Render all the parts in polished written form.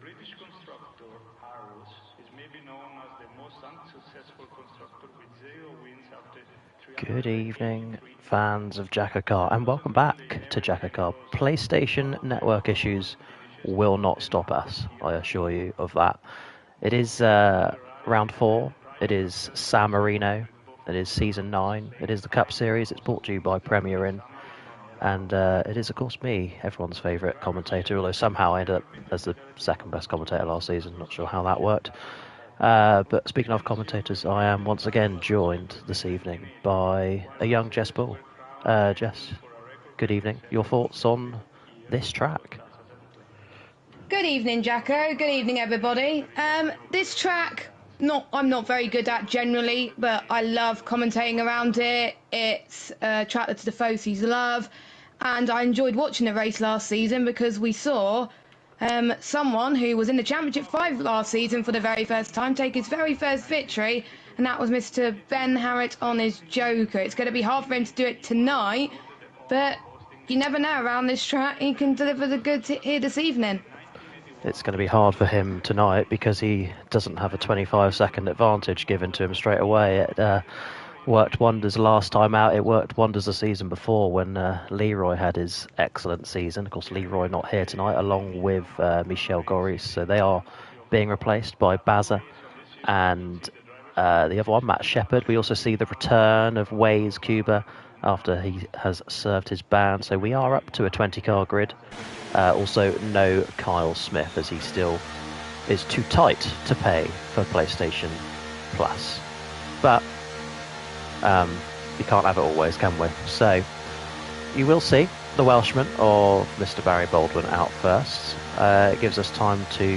British constructor Arrows is maybe known as the most unsuccessful constructor with 0 wins after 300. Good evening, fans of JACKOCAR, and welcome back to JACKOCAR. PlayStation network issues will not stop us, I assure you of that. It is round 4, it is San Marino, it is Season 9, it is the Cup Series, it's brought to you by Premier Inn. And it is, of course, me, everyone's favourite commentator, although somehow I ended up as the second best commentator last season. Not sure how that worked. But speaking of commentators, I am once again joined this evening by a young Jess Bull. Jess, good evening. Your thoughts on this track? Good evening, Jacko. Good evening, everybody. This track, I'm not very good at generally, but I love commentating around it. It's a track that the Fosees love. And I enjoyed watching the race last season because we saw someone who was in the Championship 5 last season for the very first time take his very first victory, and that was Mr. Ben Harriott on his Joker. It's going to be hard for him to do it tonight, but you never know around this track. He can deliver the goods here this evening. It's going to be hard for him tonight because he doesn't have a 25-second advantage given to him straight away. It worked wonders last time out. It worked wonders the season before when Leroy had his excellent season. Of course, Leroy not here tonight, along with Michel Goris. So they are being replaced by Baza and the other one, Matt Shepherd. We also see the return of Waze Cuba after he has served his ban. So we are up to a 20-car grid. Also, no Kyle Smith, as he still is too tight to pay for PlayStation Plus. But you can't have it always, can we? So you will see the Welshman or Mr. Barry Baldwin out first. It gives us time to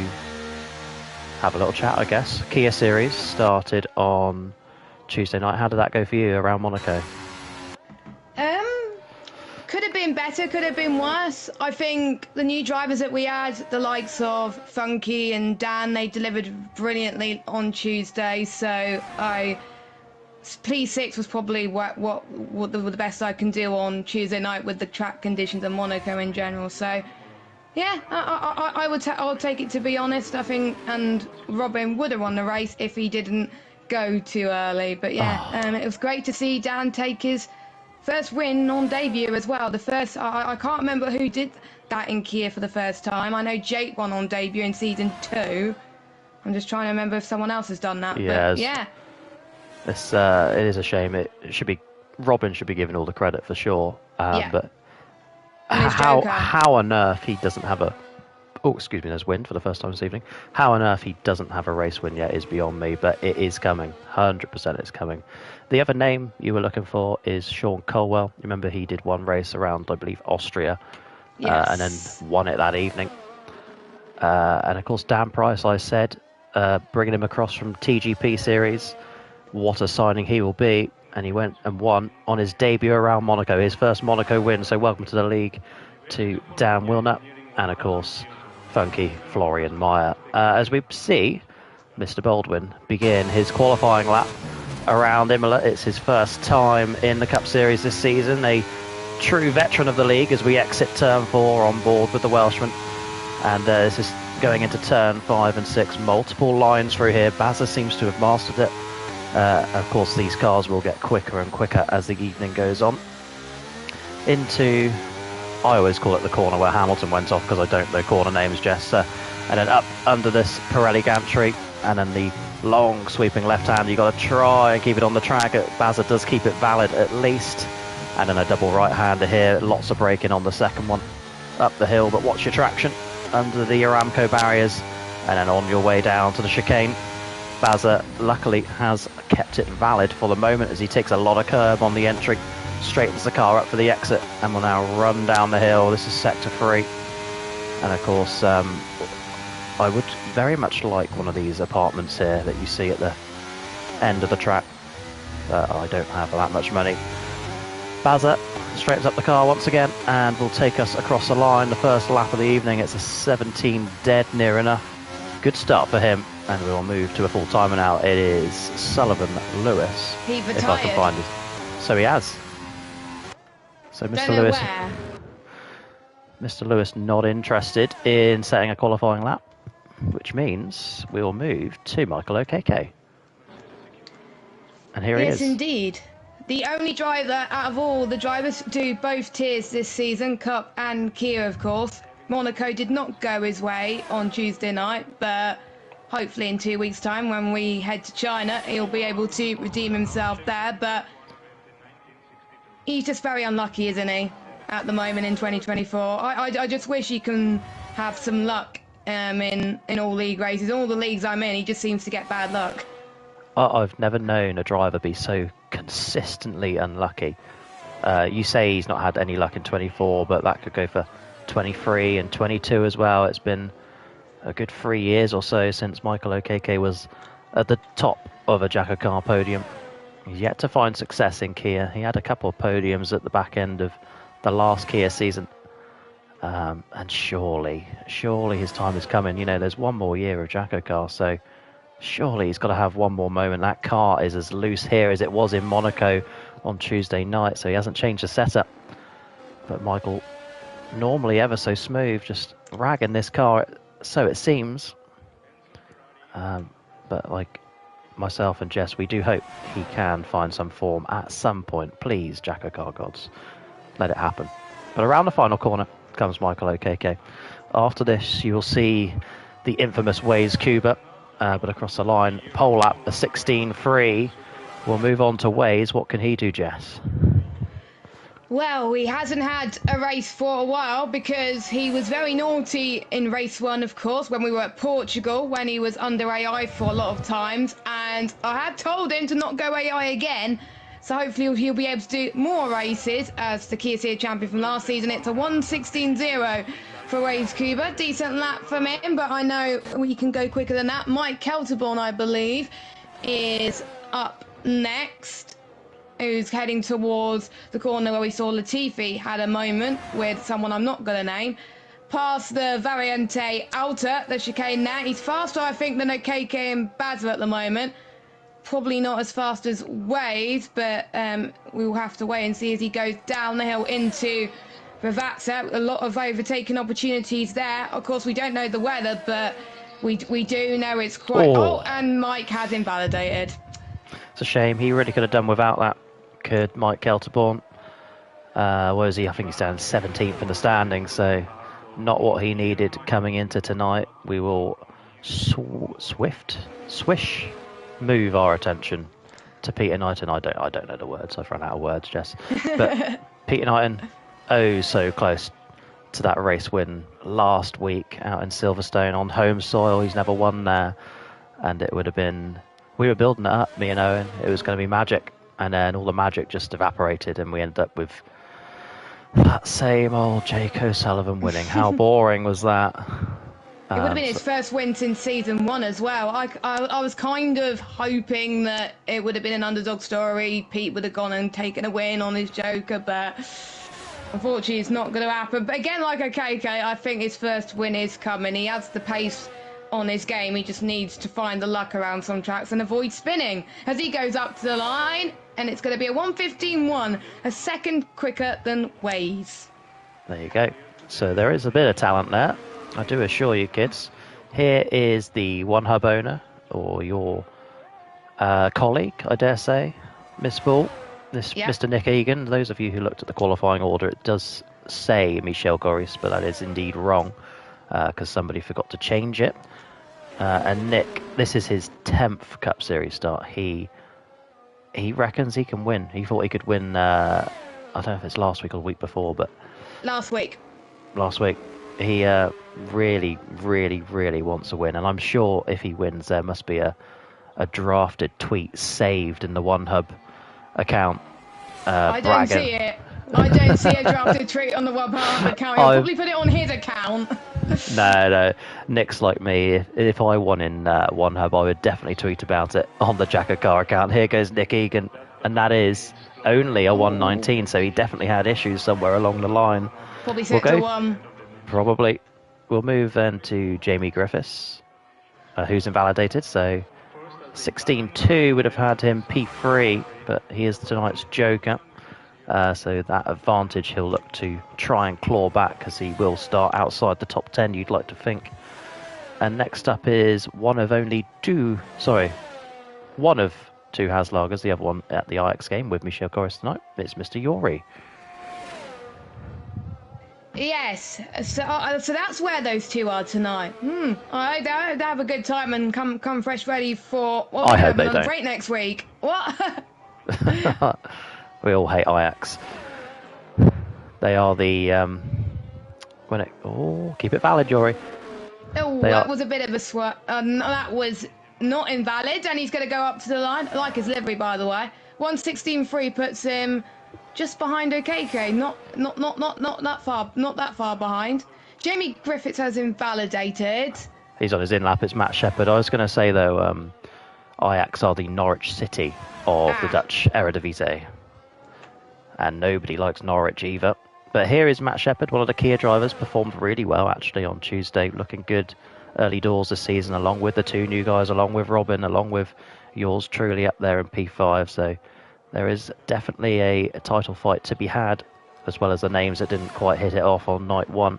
have a little chat, I guess. Kia Series started on Tuesday night. How did that go for you around Monaco? Could have been better, could have been worse. I think the new drivers that we had, the likes of Funky and Dan, they delivered brilliantly on Tuesday. So P6 was probably what the best I can do on Tuesday night with the track conditions and Monaco in general. So yeah, I'll take it, to be honest. I think, and Robin would have won the race if he didn't go too early. But yeah, it was great to see Dan take his first win on debut as well. The first, I can't remember who did that in Kia for the first time. I know Jake won on debut in Season 2. I'm just trying to remember if someone else has done that. Yes. But yeah. It is a shame. Robin should be given all the credit for sure. Yeah. But how on earth he doesn't have a... Oh, excuse me, there's wind for the first time this evening. How on earth he doesn't have a race win yet is beyond me, but it is coming. 100% it's coming. The other name you were looking for is Sean Colwell. Remember, he did one race around, I believe, Austria, yes. And then won it that evening. And of course, Dan Price, I said, bringing him across from TGP Series. What a signing he will be. And he went and won on his debut around Monaco, his first Monaco win. So welcome to the league to Dan Wilnut and, of course, Funky Florian Meyer. As we see Mr. Baldwin begin his qualifying lap around Imola. It's his first time in the Cup Series this season. A true veteran of the league as we exit turn 4 on board with the Welshman. And this is going into turn 5 and 6. Multiple lines through here. Baza seems to have mastered it. Of course, these cars will get quicker and quicker as the evening goes on. Into, I always call it the corner where Hamilton went off because I don't know corner names, Jess. And then up under this Pirelli gantry, and then the long sweeping left hand. You got to try and keep it on the track. Baza does keep it valid at least. And then a double right hander here. Lots of braking on the second one up the hill, but watch your traction under the Aramco barriers, and then on your way down to the chicane. Baza luckily has kept it valid for the moment as he takes a lot of curb on the entry, straightens the car up for the exit, and will now run down the hill. This is sector 3, and of course I would very much like one of these apartments here that you see at the end of the track. I don't have that much money, Bazza straightens up the car once again and will take us across the line. The first lap of the evening, it's a 17 dead, near enough. Good start for him, and we will move to a full timer now. It is Sullivan Lewis. He retired. If I can find it. So he has. So Mr. Don't know Lewis. where. Mr. Lewis not interested in setting a qualifying lap, which means we will move to Michael O'Keke. And here he is. Yes, indeed. The only driver out of all the drivers to do both tiers this season, Cup and Kia, of course. Monaco did not go his way on Tuesday night, but hopefully in 2 weeks' time when we head to China, he'll be able to redeem himself there. But he's just very unlucky, isn't he, at the moment in 2024? I just wish he can have some luck in all league races. All the leagues I'm in, he just seems to get bad luck. I've never known a driver be so consistently unlucky. You say he's not had any luck in 24, but that could go for 23 and 22 as well. It's been a good 3 years or so since Michael O'Keke was at the top of a JACKOCAR podium. He's yet to find success in Kia. He had a couple of podiums at the back end of the last Kia season. And surely his time is coming. You know, there's one more year of JACKOCAR, so surely he's got to have one more moment. That car is as loose here as it was in Monaco on Tuesday night, so he hasn't changed the setup. But Michael, normally ever so smooth, just ragging this car, so it seems. But like myself and Jess, we do hope he can find some form at some point. Please, JACKOCAR gods, let it happen. But around the final corner comes Michael O'Keke. After this, you will see the infamous Waze Cuba. But across the line, pole lap, a 16.3. We'll move on to Waze. What can he do, Jess? Well, he hasn't had a race for a while because he was very naughty in race 1, of course, when we were at Portugal, when he was under AI for a lot of times. And I had told him to not go AI again. So hopefully he'll be able to do more races as the Kia Series champion from last season. It's a 1:16.0 for Waze Cuba. Decent lap from him, but I know we can go quicker than that. Mike Kelterborn, I believe, is up next, who's heading towards the corner where we saw Latifi had a moment with someone I'm not going to name. Past the Variante Alta, the chicane there. He's faster, I think, than O'Keke and Bazza at the moment. Probably not as fast as Waze, but we will have to wait and see as he goes down the hill into Ravazza. A lot of overtaking opportunities there. Of course, we don't know the weather, but we do know it's quite... Oh, and Mike has invalidated. It's a shame. He really could have done without that, could Mike Kelterborn. Where is he? I think he's down 17th in the standings, so not what he needed coming into tonight. We will swish move our attention to Peter Knighton. I don't know the words. I've run out of words, Jess. But Peter Knighton, oh so close to that race win last week out in Silverstone on home soil. He's never won there, and it would have been... We were building it up, me and Owen. It was going to be magic, and then all the magic just evaporated, and we ended up with that same old Jake O'Sullivan winning. How boring was that? It would have been his first win since season 1 as well. I was kind of hoping that it would have been an underdog story. Pete would have gone and taken a win on his Joker, but unfortunately it's not going to happen. But again, like O'Keke, I think his first win is coming. He has the pace on his game. He just needs to find the luck around some tracks and avoid spinning as he goes up to the line. And it's going to be a 1:15.1, a second quicker than Waze. There you go. So there is a bit of talent there, I do assure you, kids. Here is the One Hub owner, or your colleague, I dare say, Miss Bull, Mr. Nick Egan. Those of you who looked at the qualifying order, it does say Michel Goris, but that is indeed wrong because somebody forgot to change it. And Nick, this is his 10th Cup Series start. He reckons he can win. He thought he could win, I don't know if it's last week or the week before, but... Last week. He really, really, really wants to win. And I'm sure if he wins, there must be a drafted tweet saved in the One Hub account. I don't see it. I don't see a drafted tweet on the One Hub account. He'll probably put it on his account. No. Nick's like me. If I won in One Hub, I would definitely tweet about it on the JACKOCAR account. Here goes Nick Egan and that is only a 119, so he definitely had issues somewhere along the line. Probably set to 1. Probably. We'll move then to Jamie Griffiths, who's invalidated, so 16.2 would have had him P3, but he is tonight's joker. So that advantage he'll look to try and claw back, as he will start outside the top 10, you'd like to think. And next up is one of two Haslagers, the other one at the Ajax game with Michel Corris tonight. It's Mr. Yori. Yes, so that's where those two are tonight. I hope they have a good time and come fresh ready for what I hope they don't. Break next week. What? We all hate Ajax. They are the keep it valid, Yori. Oh, that was a bit of a swat. That was not invalid, and he's going to go up to the line. I like his livery, by the way. 116.3 puts him just behind OKK. Not that far behind. Jamie Griffiths has invalidated. He's on his in lap. It's Matt Shepherd. I was going to say though, Ajax are the Norwich City of the Dutch Eredivisie, and nobody likes Norwich either. But here is Matt Shepherd, one of the Kia drivers, performed really well actually on Tuesday, looking good early doors this season, along with the two new guys, along with Robin, along with yours truly up there in P5. So there is definitely a title fight to be had, as well as the names that didn't quite hit it off on night one.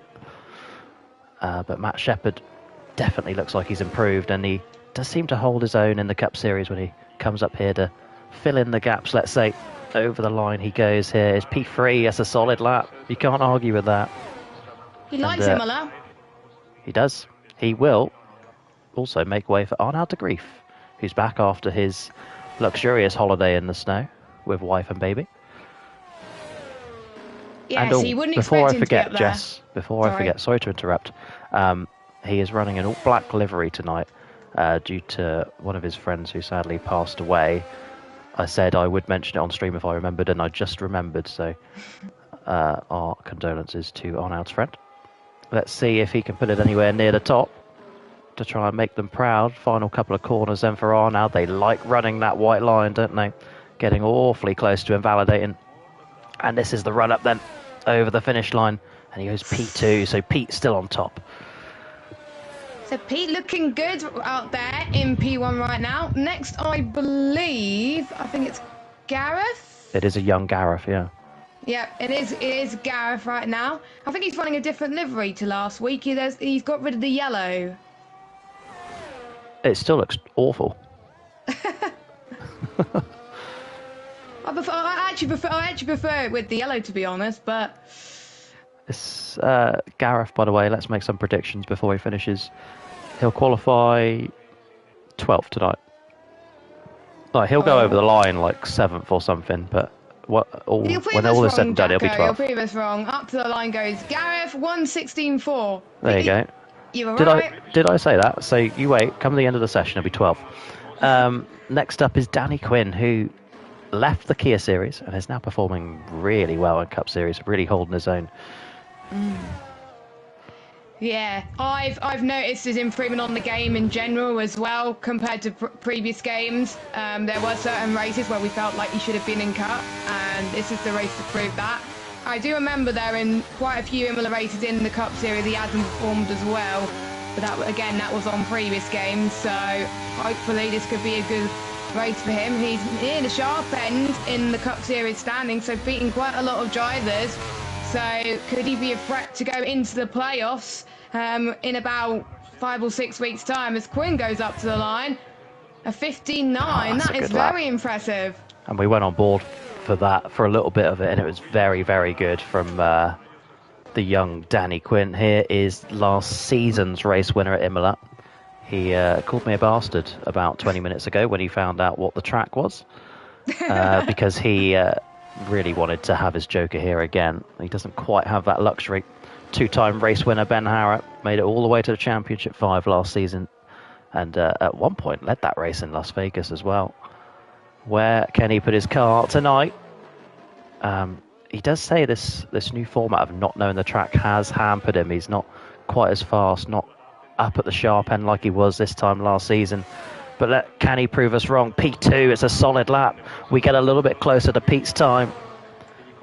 But Matt Shepherd definitely looks like he's improved, and he does seem to hold his own in the Cup Series when he comes up here to fill in the gaps, let's say. Over the line he goes here. It's P3. That's a solid lap. You can't argue with that. He likes him a lot. He does. He will also make way for Arnaud de Grief, who's back after his luxurious holiday in the snow with wife and baby. Yes, he wouldn't expect him to get there. Jess, before I forget, sorry to interrupt. He is running an all-black livery tonight due to one of his friends who sadly passed away. I said I would mention it on stream if I remembered, and I just remembered, so our condolences to Arnaud's friend. Let's see if he can put it anywhere near the top to try and make them proud. Final couple of corners then for Arnaud. They like running that white line, don't they? Getting awfully close to invalidating. And this is the run-up then over the finish line, and he goes P2, so Pete's still on top. So Pete looking good out there in P1 right now. Next, I think it's Gareth. It is a young Gareth, yeah. Yeah, it is Gareth right now. I think he's running a different livery to last week. He's got rid of the yellow. It still looks awful. I actually prefer it with the yellow, to be honest, but... It's Gareth, by the way. Let's make some predictions before he finishes. He'll qualify 12th tonight. Like, he'll go over the line like 7th or something, but when all is said and done, he'll be 12th. You'll prove us wrong. Up to the line goes Gareth, 116.4. There you go. You were right. Did I say that? So you wait. Come to the end of the session, he'll be 12th. Next up is Danny Quinn, who left the Kia Series and is now performing really well in Cup Series, really holding his own. Yeah, I've noticed his improvement on the game in general as well compared to previous games. There were certain races where we felt like he should have been in Cup, and this is the race to prove that. I do remember there in quite a few Imola races in the Cup Series he hasn't performed as well, but that was on previous games, so hopefully this could be a good race for him. He's near the sharp end in the Cup Series standing, so beating quite a lot of drivers. So could he be a threat to go into the playoffs in about 5 or 6 weeks' time as Quinn goes up to the line? A 15.9, that is very impressive. And we went on board for that for a little bit of it, and it was very, very good from the young Danny Quinn. Here is last season's race winner at Imola. He called me a bastard about 20 minutes ago when he found out what the track was, because he really wanted to have his joker here again. He doesn't quite have that luxury. Two-time race winner Ben Harrop made it all the way to the Championship 5 last season, and at one point led that race in Las Vegas as well. Where can he put his car tonight? He does say this new format of not knowing the track has hampered him. He's not quite as fast, not up at the sharp end like he was this time last season. But can he prove us wrong? P2, it's a solid lap. We get a little bit closer to Pete's time.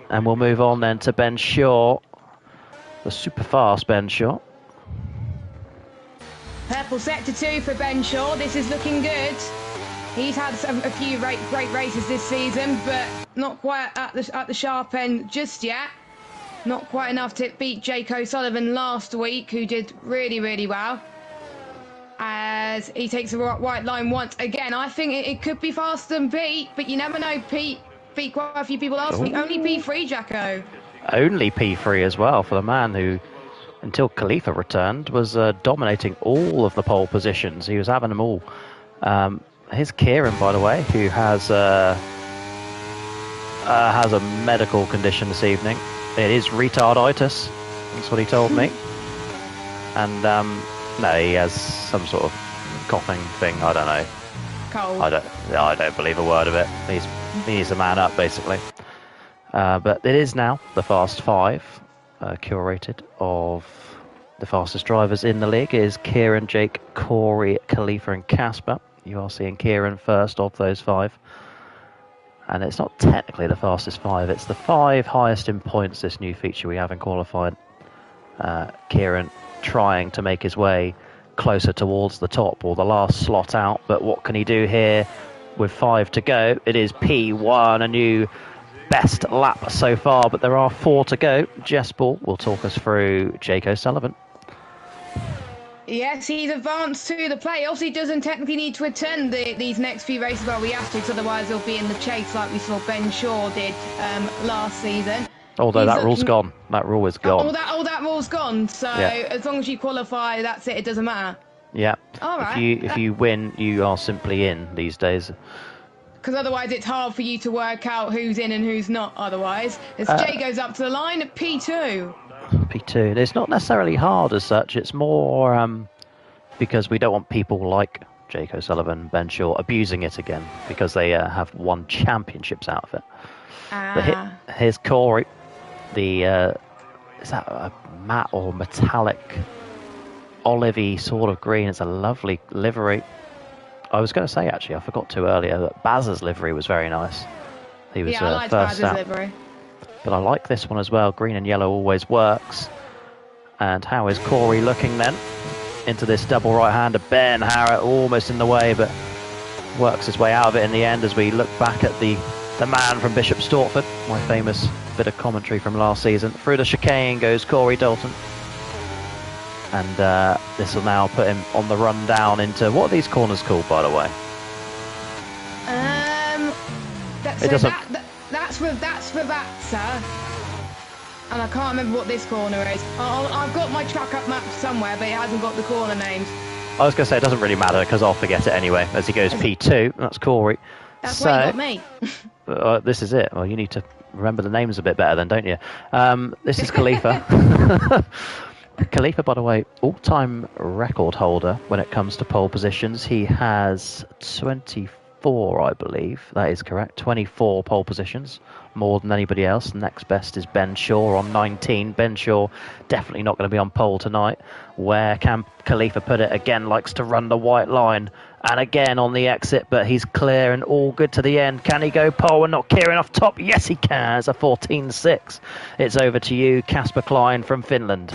And we'll move on then to Ben Shaw. The super fast Ben Shaw. Purple sector 2 for Ben Shaw. This is looking good. He's had a few great races this season, but not quite at the sharp end just yet. Not quite enough to beat Jake O'Sullivan last week, who did really, really well. As he takes the white line once again. I think it could be faster than Pete, but you never know. Pete beat quite a few people last week. Only P3, Jacko. Only P3 as well for the man who, until Khalifa returned, was dominating all of the pole positions. He was having them all. Here's Kieran, by the way, who has a medical condition this evening. It is retarditis. That's what he told me. And no, he has some sort of coughing thing. I don't know. Cold. I don't believe a word of it. He's a man up, basically. But it is now the Fast Five, curated of the fastest drivers in the league. It is Kieran, Jake, Corey, Khalifa, and Casper. You are seeing Kieran first of those 5. And it's not technically the fastest 5, it's the 5 highest in points, this new feature we have in qualifying. Kieran trying to make his way closer towards the top or the last slot out, but what can he do here with 5 to go? It is P1, a new best lap so far, but there are 4 to go. Jess Ball will talk us through Jake O'Sullivan. Yes, he's advanced to the playoffs. He doesn't technically need to attend these next few races. Well, we have to, because otherwise he'll be in the chase like we saw Ben Shaw did last season. Although that rule's gone. That rule is gone. That rule's gone. So yeah. As long as you qualify, that's it. It doesn't matter. Yeah. All right. If you win, you are simply in these days. Because otherwise it's hard for you to work out who's in and who's not otherwise. As Jay goes up to the line at P2. P2. It's not necessarily hard as such. It's more because we don't want people like Jake O'Sullivan, Ben Shaw abusing it again because they have won championships out of it. But here's Corey. Is that a matte or metallic olivey sort of green? It's a lovely livery. I was going to say, actually, I forgot to earlier, that Baz's livery was very nice. He was I liked first Baz's out. livery. But I like this one as well. Green and yellow always works. And how is Corey looking then? Into this double right-hander. Ben Harrett almost in the way, but works his way out of it in the end as we look back at the man from Bishop Stortford, my famous bit of commentary from last season. Through the chicane goes Corey Dalton. And this will now put him on the run down into... What are these corners called, by the way? That's Ravazza, and I can't remember what this corner is. I've got my track up map somewhere, but it hasn't got the corner names. I was going to say it doesn't really matter because I'll forget it anyway as he goes P2. That's Corey. That's why you got me. This is it. Well, you need to remember the names a bit better then, don't you? This is Khalifa. Khalifa, by the way, all-time record holder when it comes to pole positions. He has 24, I believe. That is correct. 24 pole positions, more than anybody else. Next best is Ben Shaw on 19. Ben Shaw definitely not going to be on pole tonight. Where can Khalifa put it? Again, likes to run the white line. And again on the exit, but he's clear and all good to the end. Can he go pole and not Kieran off top? Yes, he can. It's a 14.6. It's over to you, Casper Klein from Finland.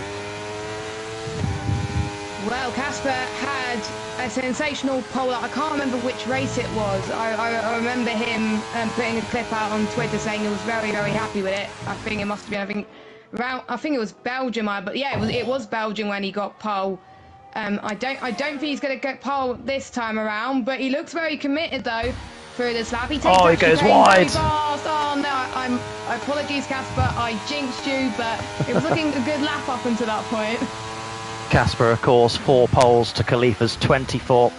Well, Casper had a sensational pole. I can't remember which race it was. I remember him putting a clip out on Twitter saying he was very, very happy with it. I think it must have been, I think it was Belgium. But yeah, it was Belgium when he got pole. I don't think he's going to get pole this time around, but he looks very committed though through this lap. He goes wide. Oh no, apologies, Casper. I jinxed you, but it was looking a good lap up until that point. Casper, of course, 4 poles to Khalifa's 24,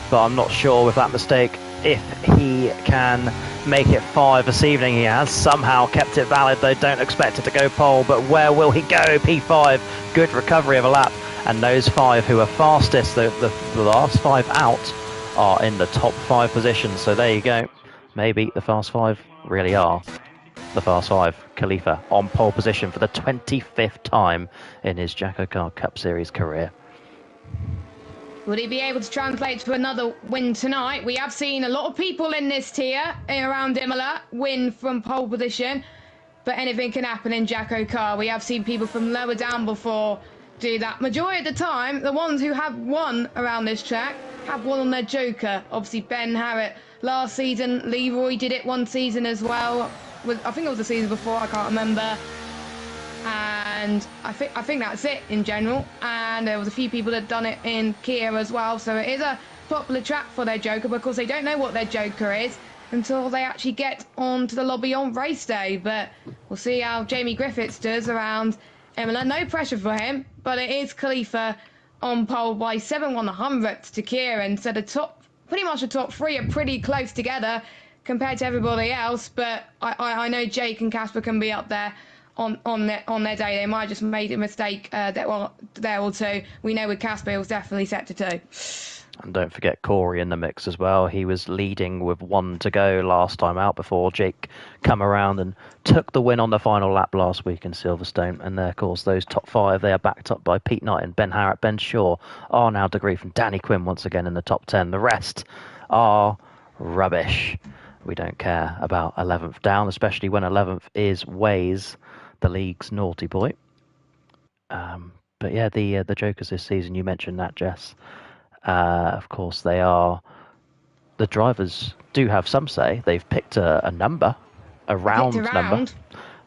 but I'm not sure with that mistake if he can make it 5 this evening. He has somehow kept it valid, though. Don't expect it to go pole, but where will he go? P5, good recovery of a lap, and those 5 who are fastest, the last 5 out, are in the top 5 positions. So there you go. Maybe the fast 5 really are the fast 5. Khalifa on pole position for the 25th time in his JACKOCAR Cup Series career. Would he be able to translate to another win tonight? We have seen a lot of people in this tier around Imola win from pole position, but anything can happen in JACKOCAR. We have seen people from lower down before do that. Majority of the time, the ones who have won around this track have won on their Joker. Obviously, Ben Harrett last season. Leroy did it one season as well. I think it was the season before, I can't remember. And I think that's it in general. And there was a few people that had done it in Kia as well. So it is a popular track for their Joker, because they don't know what their Joker is until they actually get onto the lobby on race day. But we'll see how Jamie Griffiths does around Imola. No pressure for him, but it is Khalifa on pole by 7/100ths to Kieran. So pretty much the top three are pretty close together compared to everybody else. But I know Jake and Casper can be up there on their day. They might have just made a mistake there or two. We know with Casper it was definitely set to 2. And don't forget Corey in the mix as well. He was leading with 1 to go last time out before Jake come around and took the win on the final lap last week in Silverstone. And of course, those top 5, they are backed up by Pete Knight and Ben Harrett, Ben Shaw, Arnaud de Grief and Danny Quinn once again in the top 10. The rest are rubbish. We don't care about 11th down, especially when 11th is Waze, the league's naughty boy. But yeah, the Jokers this season, you mentioned that, Jess. Of course, the drivers do have some say. They've picked a number, a round number,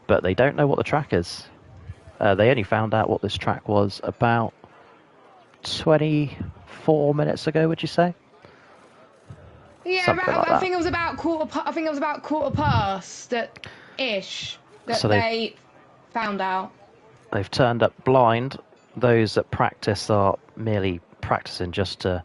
but they don't know what the track is. They only found out what this track was about 24 minutes ago, would you say? Yeah, I think it was about quarter past that they found out. They've turned up blind. Those that practice are merely practicing just to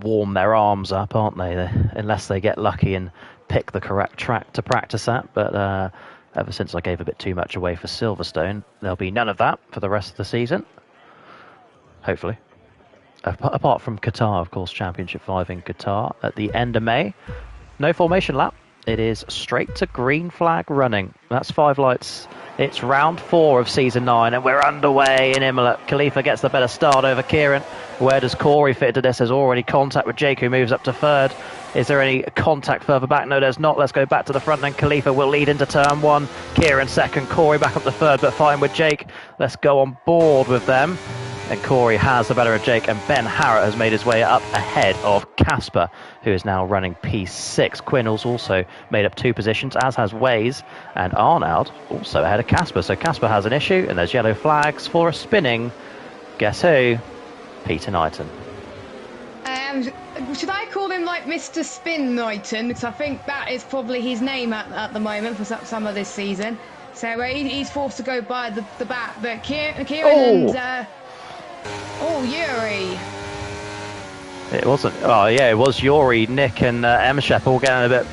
warm their arms up, aren't they? Unless they get lucky and pick the correct track to practice at. But ever since I gave a bit too much away for Silverstone, there'll be none of that for the rest of the season. Hopefully. Apart from Qatar, of course, Championship 5 in Qatar at the end of May. No formation lap. It is straight to green flag running. That's 5 lights. It's round 4 of season 9, and we're underway in Imola. Khalifa gets the better start over Kieran. Where does Corey fit into this? There's already contact with Jake, who moves up to 3rd. Is there any contact further back? No, there's not. Let's go back to the front, and Khalifa will lead into turn 1. Kieran 2nd, Corey back up to 3rd, but fine with Jake. Let's go on board with them. And Corey has the better of Jake, and Ben Harrett has made his way up ahead of Casper, who is now running P6. Quinn has also made up 2 positions, as has Waze, and Arnaud also ahead of Casper. So Casper has an issue, and there's yellow flags for a spinning. Guess who? Peter Knighton. Should I call him like Mr. Spin Knighton? Because I think that is probably his name at the moment for some of this season. So he's forced to go by the back. But Kieran and... Yuri. It wasn't. Oh, yeah, it was Yuri, Nick, and M-Shep all getting a bit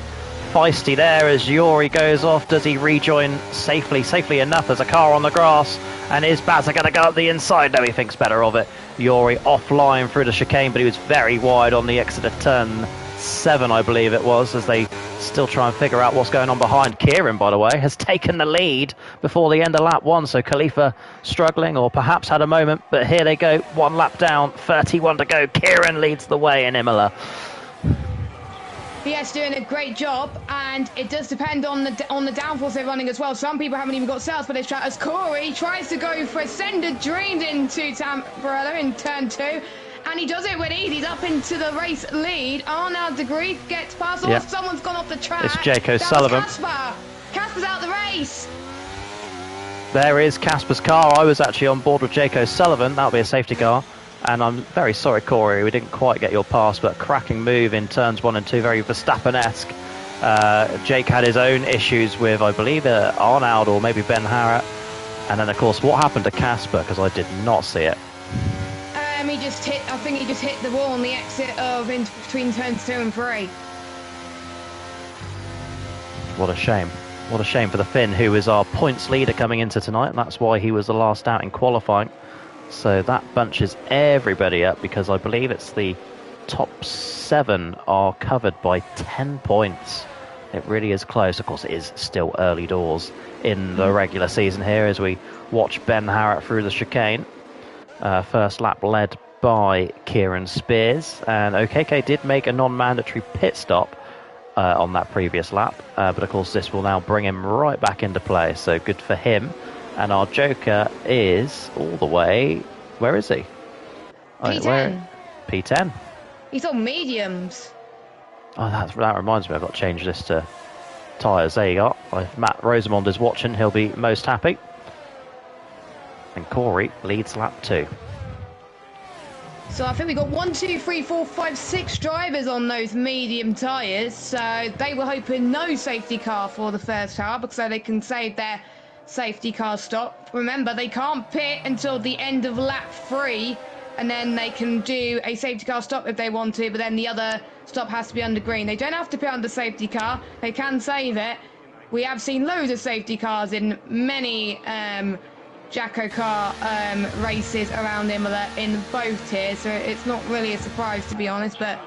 feisty there as Yuri goes off. Does he rejoin safely enough? There's a car on the grass, and is Bazza going to go up the inside? No, he thinks better of it. Yuri offline through the chicane, but he was very wide on the exit of turn 7, I believe it was, as they still try and figure out what's going on behind. Kieran, by the way, has taken the lead before the end of lap 1, so Khalifa struggling, or perhaps had a moment, but here they go, 1 lap down, 31 to go. Kieran leads the way in Imola. Yes, doing a great job, and it does depend on the downforce they're running as well. Some people haven't even got sales for this track, as Corey tries to go for a sender drained into Tamburello in turn 2. And he does it with ease. He's up into the race lead. Arnaud de Grief gets past. Oh, someone's gone off the track. It's Jake O'Sullivan. Casper's out the race. There is Casper's car. I was actually on board with Jake O'Sullivan. That'll be a safety car. And I'm very sorry, Corey, we didn't quite get your pass, but cracking move in turns 1 and 2, very Verstappen-esque. Jake had his own issues with, I believe, Arnaud or maybe Ben Harrett. And then, of course, what happened to Casper? Because I did not see it. I think he just hit the wall on the exit of in between turns 2 and 3. What a shame. What a shame for the Finn, who is our points leader coming into tonight, and that's why he was the last out in qualifying. So that bunches everybody up, because I believe it's the top 7 are covered by 10 points. It really is close. Of course, it is still early doors in the regular season here as we watch Ben Harrett through the chicane. First lap led by Kieran Spears. And OKK did make a non-mandatory pit stop on that previous lap. But of course, this will now bring him right back into play. So good for him. And our Joker is all the way... Where is he? P10. P10. He's on mediums. Oh, that reminds me, I've got to change this to tyres. There you go. If Matt Rosamond is watching, he'll be most happy. And Corey leads lap 2. So I think we got 1, 2, 3, 4, 5, 6 drivers on those medium tyres. So they were hoping no safety car for the first hour because so they can save their safety car stop. Remember, they can't pit until the end of lap 3, and then they can do a safety car stop if they want to, but then the other stop has to be under green. They don't have to pit under safety car. They can save it. We have seen loads of safety cars in many JACKOCAR races around Imola in both tiers, so it's not really a surprise, to be honest, but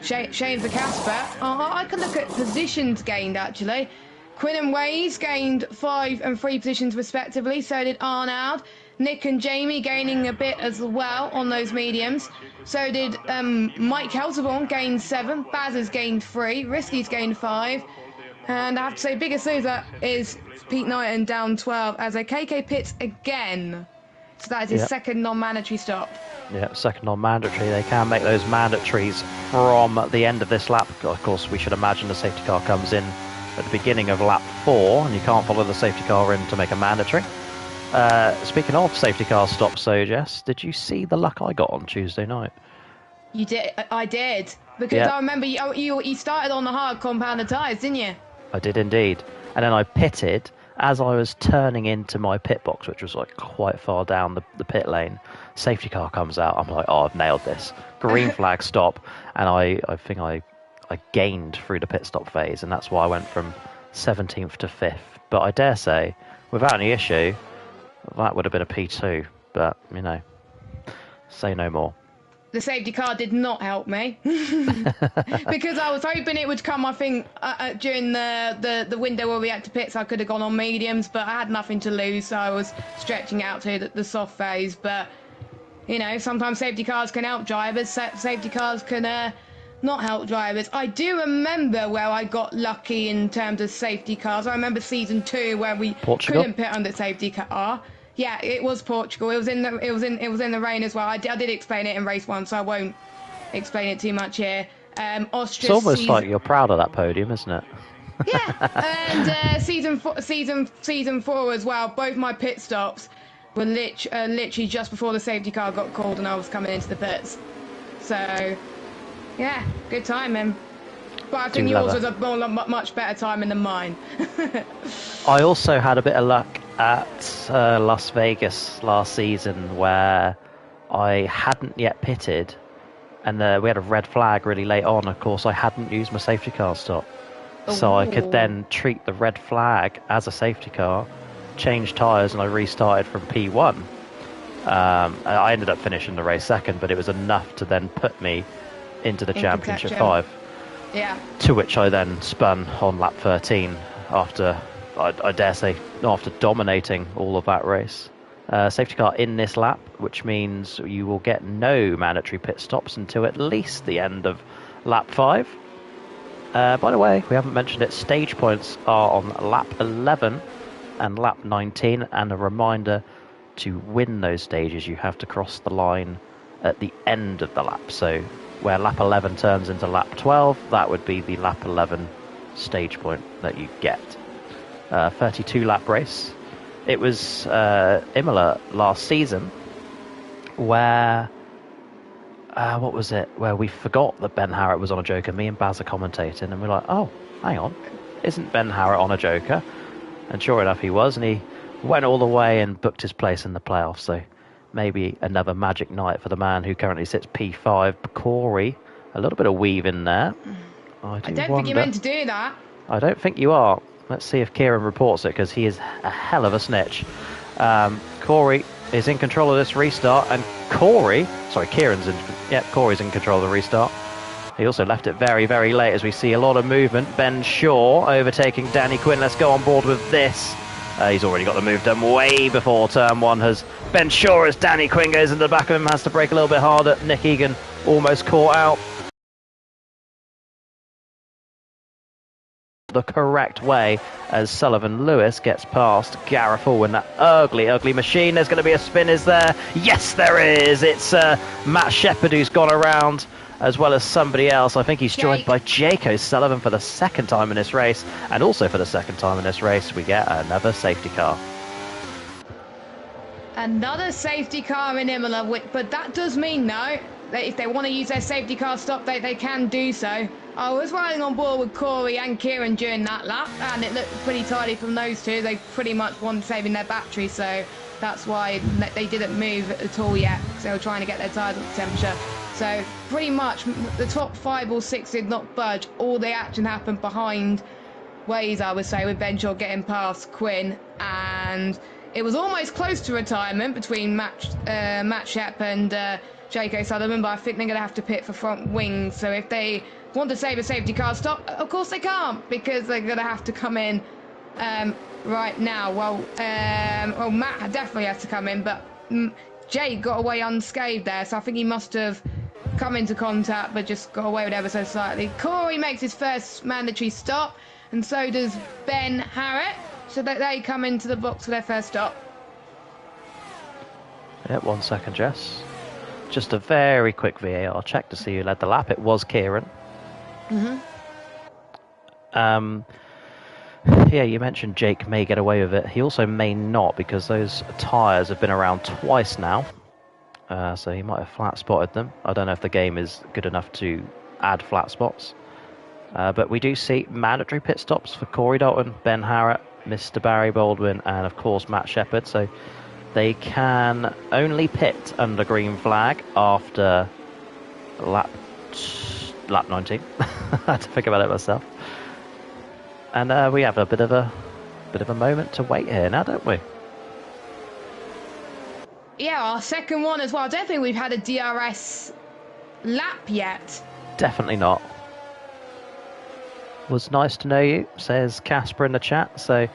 shame for Casper. I can look at positions gained, actually. Quinn and Waze gained 5 and 3 positions respectively, so did Arnaud. Nick and Jamie gaining a bit as well on those mediums. So did Mike Helterborn gained 7, Baz has gained 3, Risky's gained 5. And I have to say, biggest loser is Pete Knighton down 12 as OKK pits again. So that is his second non-mandatory stop. Yeah, second non-mandatory. They can make those mandatories from the end of this lap. Of course, we should imagine the safety car comes in at the beginning of lap 4, and you can't follow the safety car in to make a mandatory. Speaking of safety car stops, so Jess, did you see the luck I got on Tuesday night? You did? I did. Because I remember you started on the hard compounded tyres, didn't you? I did indeed. And then I pitted as I was turning into my pit box, which was like quite far down the pit lane. Safety car comes out. I'm like, oh, I've nailed this. Green flag stop. And I think I gained through the pit stop phase, and that's why I went from 17th to 5th. But I dare say, without any issue, that would have been a P2. But, you know, say no more. The safety car did not help me because I was hoping it would come, I think, during the window where we had to pit, so I could have gone on mediums, but I had nothing to lose, so I was stretching out to the soft phase. But, you know, sometimes safety cars can help drivers, safety cars can not help drivers. I do remember where I got lucky in terms of safety cars. I remember season 2 where we couldn't pit under safety car. Yeah, it was Portugal. It was in the rain as well. I did explain it in race 1, so I won't explain it too much here. Austria. It's almost like you're proud of that podium, isn't it? Yeah, and season 4 as well. Both my pit stops were literally just before the safety car got called and I was coming into the pits. So, yeah, good timing. But I think yours was a much better timing than mine. I also had a bit of luck at Las Vegas last season where I hadn't yet pitted, and we had a red flag really late on. Of course, I hadn't used my safety car stop. So I could then treat the red flag as a safety car, change tyres, and I restarted from P1. I ended up finishing the race second, but it was enough to then put me into the Championship 5. Yeah. To which I then spun on lap 13 after, I dare say, after dominating all of that race. Safety car in this lap, which means you will get no mandatory pit stops until at least the end of lap 5. By the way, we haven't mentioned it, stage points are on lap 11 and lap 19, and a reminder to win those stages you have to cross the line at the end of the lap. So where lap 11 turns into lap 12, that would be the lap 11 stage point that you get. 32 lap race. It was Imola last season where what was it, where we forgot that Ben Harrett was on a Joker. Me and Baz are commentating and we're like, oh, hang on, isn't Ben Harrett on a Joker? And sure enough he was, and he went all the way and booked his place in the playoffs. So maybe another magic night for the man who currently sits P5. Corey, a little bit of weave in there. I don't think you're meant to do that. I don't think you are. Let's see if Kieran reports it, because he is a hell of a snitch. Corey is in control of this restart, and Corey's in control of the restart. He also left it very, very late as we see a lot of movement. Ben Shaw overtaking Danny Quinn. Let's go on board with this. He's already got the move done way before turn one has been sure as Danny Quinn goes into the back of him, has to brake a little bit harder. Nick Egan almost caught out. The correct way as Sullivan Lewis gets past Gareth Hall in that ugly machine. There's going to be a spin, is there? Yes, there is. It's Matt Shepherd who's gone around, as well as somebody else. I think he's joined by Jake O'Sullivan for the second time in this race, and also for the second time in this race we get another safety car. Another safety car in Imola, but that does mean though that if they want to use their safety car stop, they can do so. I was riding on board with Corey and Kieran during that lap, and it looked pretty tidy from those two. They pretty much wanted saving their battery, so that's why they didn't move at all yet, because they were trying to get their tyres up to temperature. So pretty much the top 5 or 6 did not budge. All the action happened behind Waze, I would say, with Ben Shaw getting past Quinn, and it was almost close to retirement between Matt Shep and Jake O'Sullivan, but I think they're going to have to pit for front wings. So if they want to save a safety car stop, of course they can't, because they're going to have to come in right now. Well, Matt definitely has to come in, but Jake got away unscathed there, so I think he must have come into contact but just got away with ever so slightly. Corey makes his first mandatory stop, and so does Ben Harrett, so that they come into the box for their first stop. Yep, 1 second, Jess. Just a very quick VAR check to see who led the lap. It was Kieran. Yeah, you mentioned Jake may get away with it. He also may not, because those tyres have been around twice now. So he might have flat spotted them. I don't know if the game is good enough to add flat spots. But we do see mandatory pit stops for Corey Dalton, Ben Harrett, Mr. Barry Baldwin, and of course Matt Shepherd. So they can only pit under green flag after lap 19. I had to think about it myself. And we have a bit of a moment to wait here now, don't we? Yeah, our second one as well. I don't think we've had a DRS lap yet. Definitely not. Was nice to know you, says Casper in the chat. So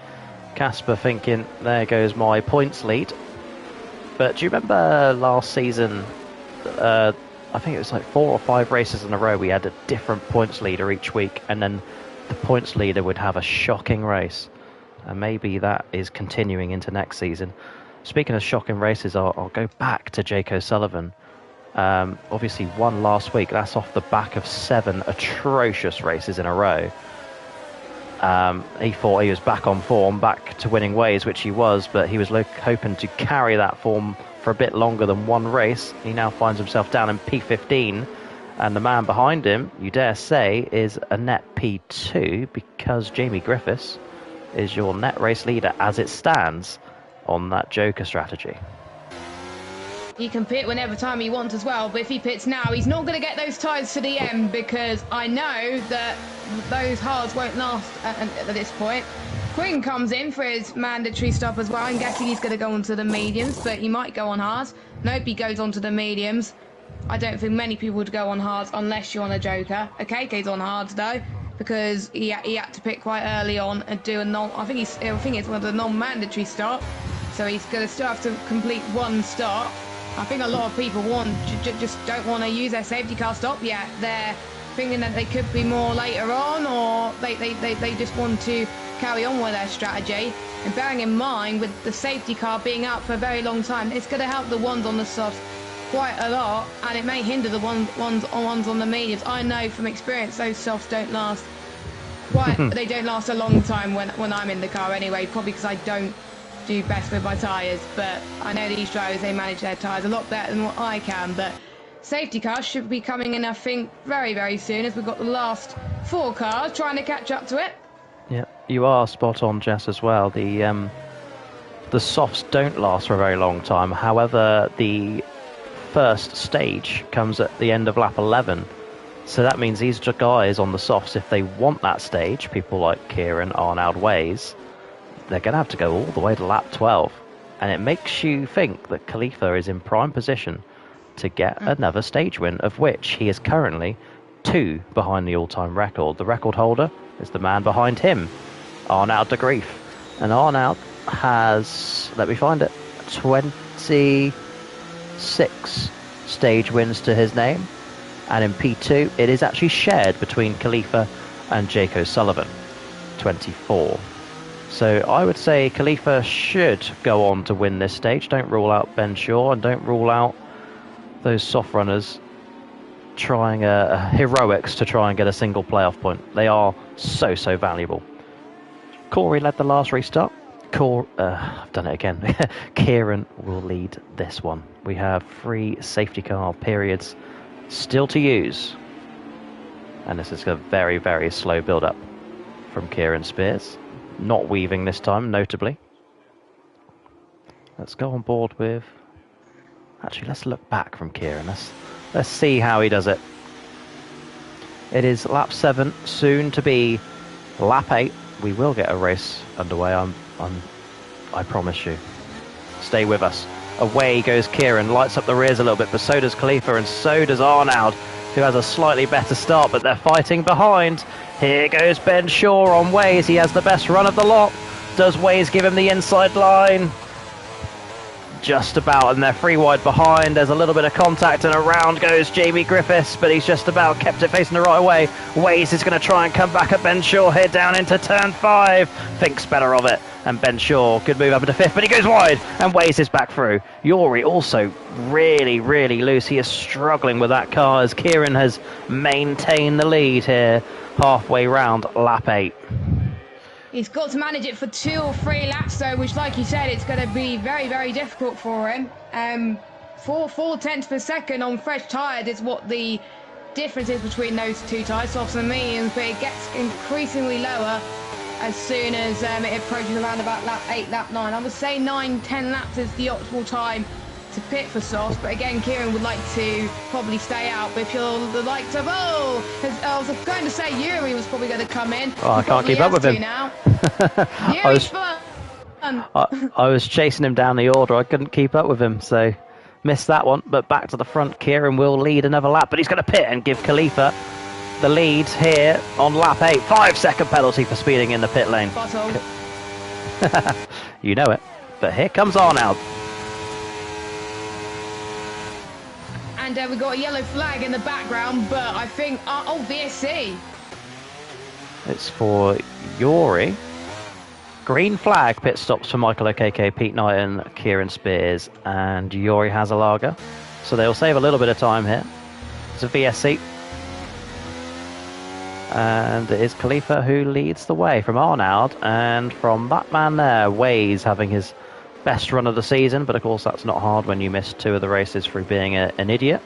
Casper thinking, there goes my points lead. But do you remember last season, I think it was like 4 or 5 races in a row, we had a different points leader each week, and then the points leader would have a shocking race. And maybe that is continuing into next season. Speaking of shocking races, I'll go back to Jake O'Sullivan. Obviously won last week. That's off the back of 7 atrocious races in a row. He thought he was back on form, back to winning ways, which he was, but he was hoping to carry that form for a bit longer than one race. He now finds himself down in P15, and the man behind him, you dare say, is a net P2, because Jamie Griffiths is your net race leader as it stands on that Joker strategy. He can pit whenever time he wants as well, but if he pits now, he's not going to get those tyres to the end, because I know that those hards won't last at this point. Quinn comes in for his mandatory stop as well. I'm guessing he's going to go onto the mediums, but he might go on hards. Nope, he goes onto the mediums. I don't think many people would go on hards unless you're on a Joker. Okay, he's on hards though, because he had to pit quite early on and do a non. I think it's one of the non-mandatory stop, so he's going to still have to complete one stop. I think a lot of people just don't want to use their safety car stop yet. They're thinking that they could be more later on, or they just want to carry on with their strategy. And bearing in mind, with the safety car being out for a very long time, it's going to help the ones on the softs quite a lot, and it may hinder the ones on the mediums. I know from experience those softs don't last they don't last a long time when I'm in the car anyway, probably because I don't do best with my tyres, but I know these drivers, they manage their tyres a lot better than what I can. But safety cars should be coming in, I think, very, very soon, as we've got the last 4 cars trying to catch up to it. Yeah, you are spot on, Jess, as well. The softs don't last for a very long time. However, the first stage comes at the end of lap 11. So that means these guys on the softs, if they want that stage, people like Kieran, Arnaud, Waze, they're going to have to go all the way to lap 12. And it makes you think that Khalifa is in prime position to get another stage win, of which he is currently 2 behind the all-time record. The record holder is the man behind him, Arnaud de Grief. And Arnaud has, let me find it, 26 stage wins to his name. And in P2, it is actually shared between Khalifa and Jake O'Sullivan, 24. So I would say Khalifa should go on to win this stage. Don't rule out Ben Shaw, and don't rule out those soft runners trying heroics to try and get a single playoff point. They are so valuable. Corey led the last restart. I've done it again. Kieran will lead this one. We have 3 safety car periods still to use. And this is a very slow build-up from Kieran Spears. Not weaving this time, notably. Let's go on board with... Actually, let's look back from Kieran. Let's see how he does it. It is lap 7, soon to be lap 8. We will get a race underway, I promise you. Stay with us. Away goes Kieran, lights up the rears a little bit, but so does Khalifa and so does Arnaud, who has a slightly better start, but they're fighting behind. Here goes Ben Shaw on Waze. He has the best run of the lot. Does Waze give him the inside line? Just about, and they're 3 wide behind. There's a little bit of contact, and around goes Jamie Griffiths, but he's just about kept it facing the right way. Waze is going to try and come back at Ben Shaw here down into turn 5. Thinks better of it, and Ben Shaw, good move up into 5th, but he goes wide, and Waze is back through. Yuri also really loose. He is struggling with that car as Kieran has maintained the lead here halfway round lap 8. He's got to manage it for 2 or 3 laps though, which, like you said, it's going to be very difficult for him. 4 tenths per second on fresh tyres is what the difference is between those 2 tyres, softs and mediums, but it gets increasingly lower as soon as it approaches around about lap 8, lap 9. I would say 9-10 laps is the optimal time to pit for softs, but again, Kieran would like to probably stay out. But if you're the likes of, I was going to say Yuri was probably going to come in. Oh, I can't keep up with him. Now. I was chasing him down the order. I couldn't keep up with him, so missed that one. But back to the front, Kieran will lead another lap, but he's going to pit and give Khalifa the lead here on lap 8. 5-second penalty for speeding in the pit lane. You know it. But here comes Arnaud. And we've got a yellow flag in the background, but I think... VSC. It's for Yuri. Green flag, pit stops for Michael Okeke, Pete Knighton, Kieran Spears, and Yuri Hazalaga. So they'll save a little bit of time here. It's a VSC. And it is Khalifa who leads the way from Arnaud, and from that man there, Waze having his best run of the season, but of course that's not hard when you miss 2 of the races through being an idiot.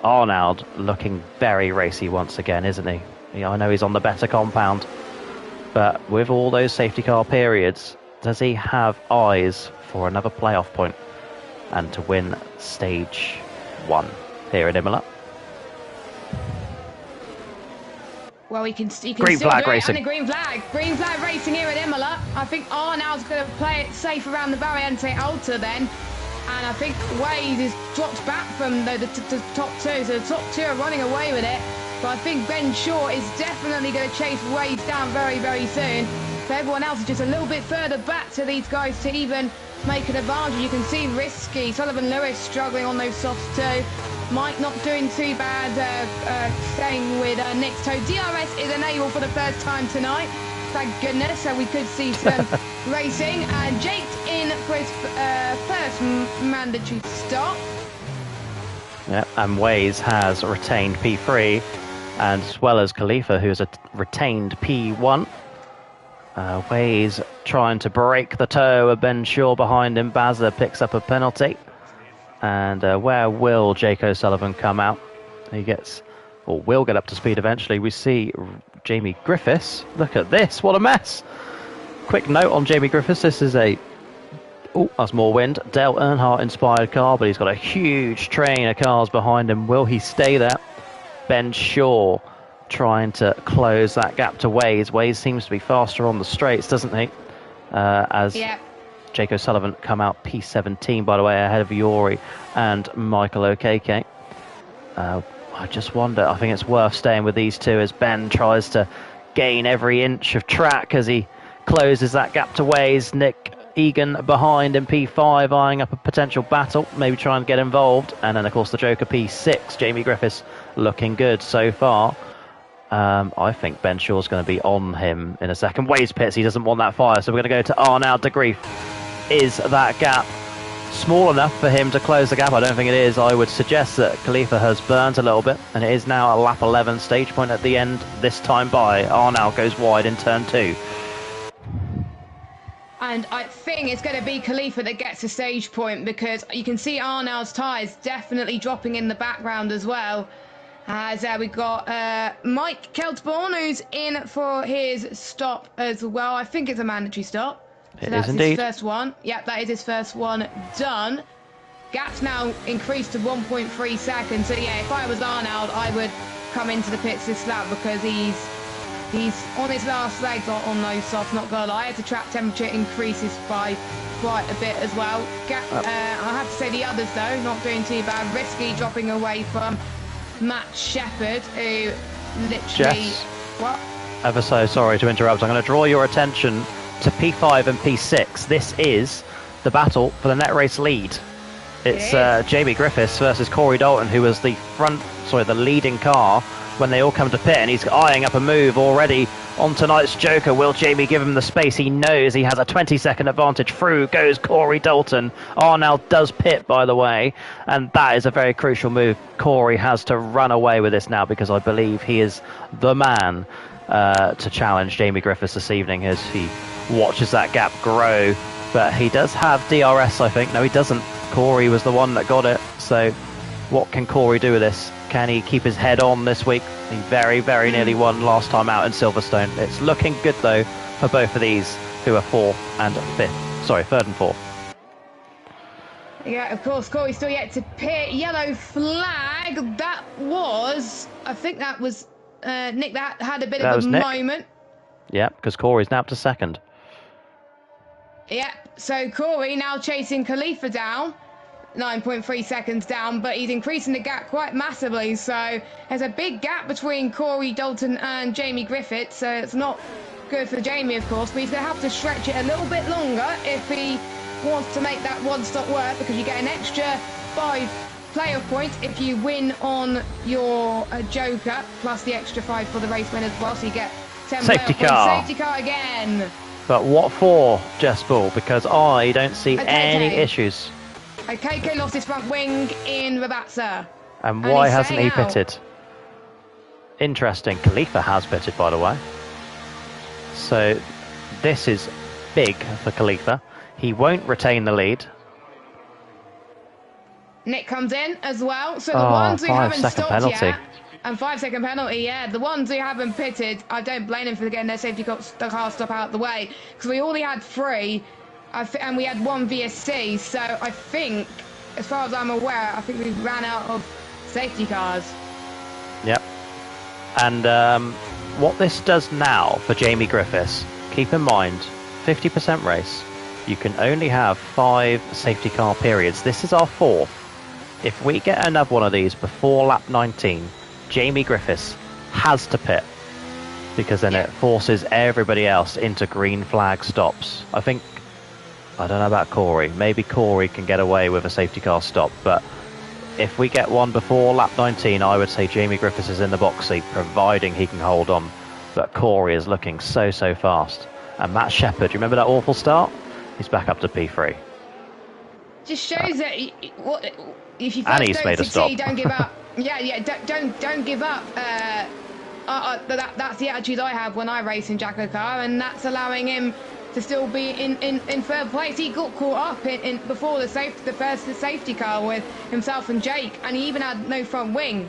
Arnaud looking very racy once again, isn't he? Yeah, I know he's on the better compound, but with all those safety car periods, does he have eyes for another playoff point and to win stage 1 here at Imola? Well, you can green still flag do it, racing. And a green flag racing here at Imola. I think Arnaud's going to play it safe around the Variante Alta then, and I think Waze is dropped back from the top 2, so the top 2 are running away with it. But I think Ben Shaw is definitely going to chase Waze down very soon. So everyone else is just a little bit further back to these guys to even make an advantage. You can see Risky, Sullivan Lewis struggling on those softs too. Mike not doing too bad, staying with Nick's toe. DRS is enabled for the first time tonight, thank goodness, so we could see some racing. And Jake's in for his first mandatory stop. Yeah, and Waze has retained P3, and as well as Khalifa, who has retained P1. Waze trying to break the toe of Ben Shaw behind him. Bazza picks up a penalty. And where will Jake O'Sullivan come out? He gets, or will get up to speed eventually. We see Jamie Griffiths. Look at this, what a mess. Quick note on Jamie Griffiths. This is a, that's more wind. Dale Earnhardt inspired car, but he's got a huge train of cars behind him. Will he stay there? Ben Shaw trying to close that gap to Waze. Waze seems to be faster on the straights, doesn't he? Jake O'Sullivan come out P17, by the way, ahead of Yuri and Michael Okeke. I just wonder, I think it's worth staying with these 2 as Ben tries to gain every inch of track as he closes that gap to Waze. Nick Egan behind in P5, eyeing up a potential battle, maybe try and get involved. And then, of course, the Joker P6, Jamie Griffiths, looking good so far. I think Ben Shaw's going to be on him in a second. Waves pits, he doesn't want that fire, so we're going to go to Arnaud de Grief. Is that gap small enough for him to close the gap? I don't think it is. I would suggest that Khalifa has burnt a little bit, and it is now a lap 11 stage point at the end, this time by. Arnaud goes wide in turn 2. And I think it's going to be Khalifa that gets a stage point, because you can see Arnaud's tyres definitely dropping in the background as well. As we've got Mike Keltborn, who's in for his stop as well. I think it's a mandatory stop. So that's his first one. Yep, that is his first one done. Gap's now increased to 1.3 seconds. So yeah, if I was Arnaud, I would come into the pits this lap, because he's on his last legs on those softs, not gonna lie. The track temperature increases by quite a bit as well. I have to say the others though, not doing too bad. Risky dropping away from Matt Shepherd, who literally... Jess, what? Ever so sorry to interrupt. I'm going to draw your attention to P5 and P6. This is the battle for the net race lead. It's Jamie Griffiths versus Corey Dalton, who was the leading car when they all come to pit, and he's eyeing up a move already on tonight's Joker. Will Jamie give him the space? He knows he has a 20-second advantage. Through goes Corey Dalton. Arnaud does pit, by the way, and that is a very crucial move. Corey has to run away with this now, because I believe he is the man to challenge Jamie Griffiths this evening as he watches that gap grow. But he does have DRS, I think. No, he doesn't. Corey was the one that got it. So what can Corey do with this? Can he keep his head on this week? He very, very nearly won last time out in Silverstone. It's looking good, though, for both of these, who are third and fourth. Yeah, of course, Corey's still yet to pit. Yellow flag. That was, I think that was Nick. That had a bit of a moment. Yeah, because Corey's now up to second. Yeah, so Corey now chasing Khalifa down. 9.3 seconds down, but he's increasing the gap quite massively. So there's a big gap between Corey Dalton and Jamie Griffith. So it's not good for Jamie, of course, but he's going to have to stretch it a little bit longer if he wants to make that one stop work, because you get an extra 5 playoff points if you win on your Joker, plus the extra 5 for the race win as well. So you get 10 safety playoff car. Points. Safety car again. But what for, Jess Bull? Because I don't see any issues. KK lost his front wing in Rabatza. And why hasn't he pitted? Interesting. Khalifa has pitted, by the way. So this is big for Khalifa. He won't retain the lead. Nick comes in as well. So the ones who haven't stopped penalty. yet, and 5-second penalty, yeah. The ones who haven't pitted, I don't blame them for getting their safety car stop out of the way, because we already had 3. And we had 1 VSC, so I think, as far as I'm aware, I think we ran out of safety cars. Yep. And what this does now for Jamie Griffiths, keep in mind, 50% race, you can only have 5 safety car periods. This is our 4th. If we get another one of these before lap 19, Jamie Griffiths has to pit, because then it forces everybody else into green flag stops. I don't know about Corey. Maybe Corey can get away with a safety car stop, but if we get one before lap 19, I would say Jamie Griffiths is in the box seat, providing he can hold on. But Corey is looking so fast. And Matt Shepherd, you remember that awful start? He's back up to P3. Just shows that if you and first he's don't made succeed, a stop. don't give up. Don't give up. That's the attitude I have when I race in JACKOCAR, and that's allowing him to still be in third place. He got caught up in before the first safety car with himself and Jake, and he even had no front wing.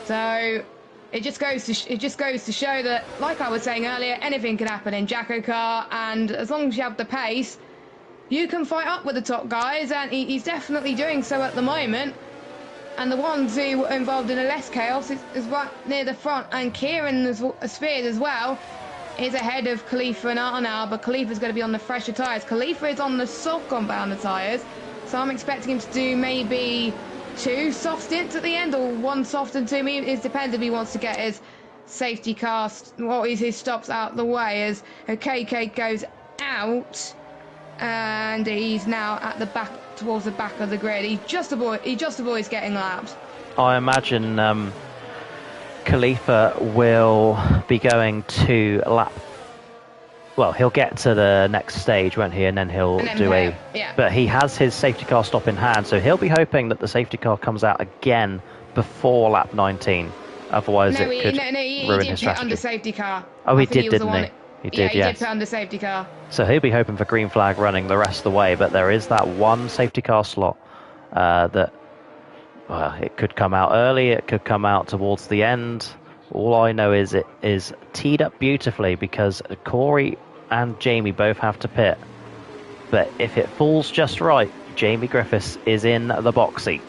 So it just goes to show that, like I was saying earlier, anything can happen in JACKOCAR, and as long as you have the pace, you can fight up with the top guys, and he's definitely doing so at the moment. And the ones who were involved in a less chaos is right near the front, and Kieran has speared as well. Is ahead of Khalifa and Arnaud, but Khalifa's going to be on the fresher tyres. Khalifa is on the soft compounder tyres, so I'm expecting him to do maybe 2 soft stints at the end, or 1 soft and 2 medium. It depends if he wants to get his safety car, his stops out the way as KK goes out. and he's now at the back, towards the back of the grid. He just avoids getting lapped. I imagine Khalifa will be going to lap. Well, he'll get to the next stage, won't he? And then he'll do a. Yeah. But he has his safety car stop in hand, so he'll be hoping that the safety car comes out again before lap 19. Otherwise, it could ruin his strategy. Under safety car. Oh, he did, didn't he? He did, yeah. He did put under safety car. So he'll be hoping for green flag running the rest of the way, but there is that one safety car slot that, well, it could come out early, it could come out towards the end. All I know is it is teed up beautifully because Corey and Jamie both have to pit. But if it falls just right, Jamie Griffiths is in the box seat.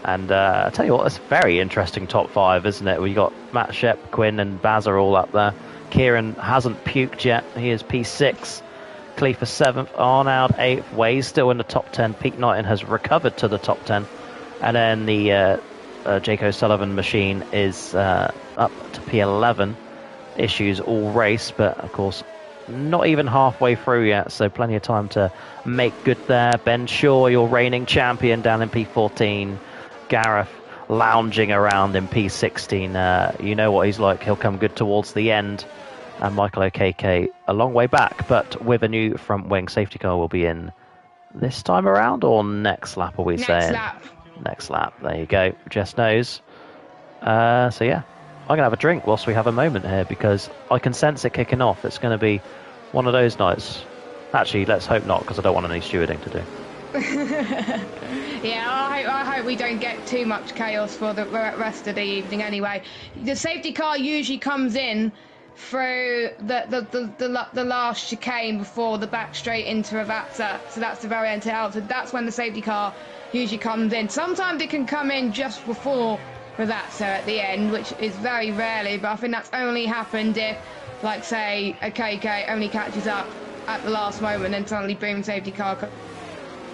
And I tell you what, it's a very interesting top 5, isn't it? We got Matt Shep, Quinn and Baz are all up there. Kieran hasn't puked yet. He is P6. Khalifa 7th. Arnaud 8th. Way's still in the top 10. Pete Knighton has recovered to the top 10. And then the Jake O'Sullivan machine is up to P11. Issues all race, but of course not even halfway through yet, so plenty of time to make good there. Ben Shaw, your reigning champion, down in P14. Gareth lounging around in P16. You know what he's like. He'll come good towards the end. And Michael Okeke a long way back, but with a new front wing. Safety car will be in this time around, or next lap, are we saying? Next lap. There you go. Jess knows. So yeah, I'm going to have a drink whilst we have a moment here, because I can sense it kicking off. It's going to be one of those nights. Actually, let's hope not, because I don't want any stewarding to do. Yeah, I hope we don't get too much chaos for the rest of the evening anyway. The safety car usually comes in through the last chicane before the back straight into Ravazza. So that's the very end out. So that's when the safety car usually comes in. Sometimes it can come in just before Ravazza at the end, which is very rarely, but I think that's only happened if, like, say, a KK only catches up at the last moment and suddenly boom, safety car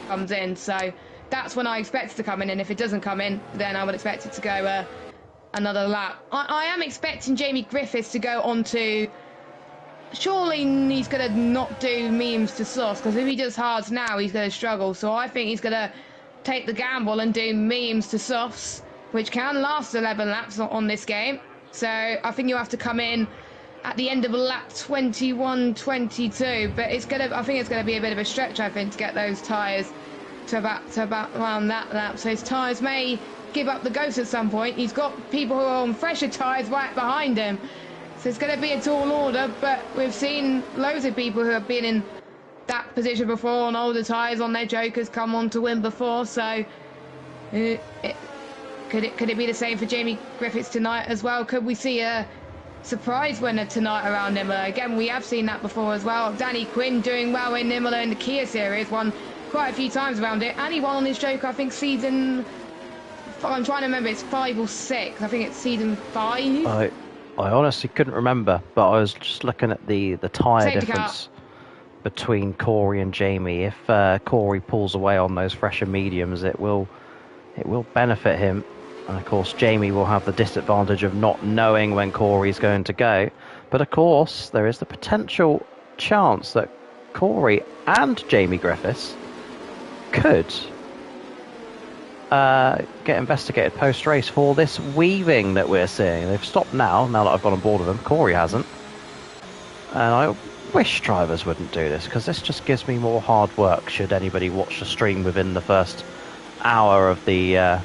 comes in. So that's when I expect it to come in, and if it doesn't come in, then I would expect it to go another lap. I am expecting Jamie Griffiths to go on to... Surely he's going to not do memes to Sauce, because if he does hards now, he's going to struggle. So I think he's going to take the gamble and do memes to Sauce, which can last 11 laps on this game. So I think you have to come in at the end of lap 21, 22. But it's going to, I think it's going to be a bit of a stretch, I think, to get those tyres to about around that lap. So his tyres may give up the ghost at some point. He's got people who are on fresher tyres right behind him. So it's going to be a tall order, but we've seen loads of people who have been in that position before on older tyres on their Jokers come on to win before. So could it be the same for Jamie Griffiths tonight as well? Could we see a surprise winner tonight around Imola? Again, we have seen that before as well. Danny Quinn doing well in Imola in the Kia series, won quite a few times around it, and he won on his Joker, I think season... I'm trying to remember, it's 5 or 6. I think it's season 5. I honestly couldn't remember, but I was just looking at the tyre difference between Corey and Jamie. If Corey pulls away on those fresher mediums, it will benefit him. And of course, Jamie will have the disadvantage of not knowing when Corey's going to go. But of course, there is the potential chance that Corey and Jamie Griffiths could get investigated post-race for this weaving that we're seeing. They've stopped now that I've got on board with them. Corey hasn't. And I wish drivers wouldn't do this, because this just gives me more hard work should anybody watch the stream within the first hour of the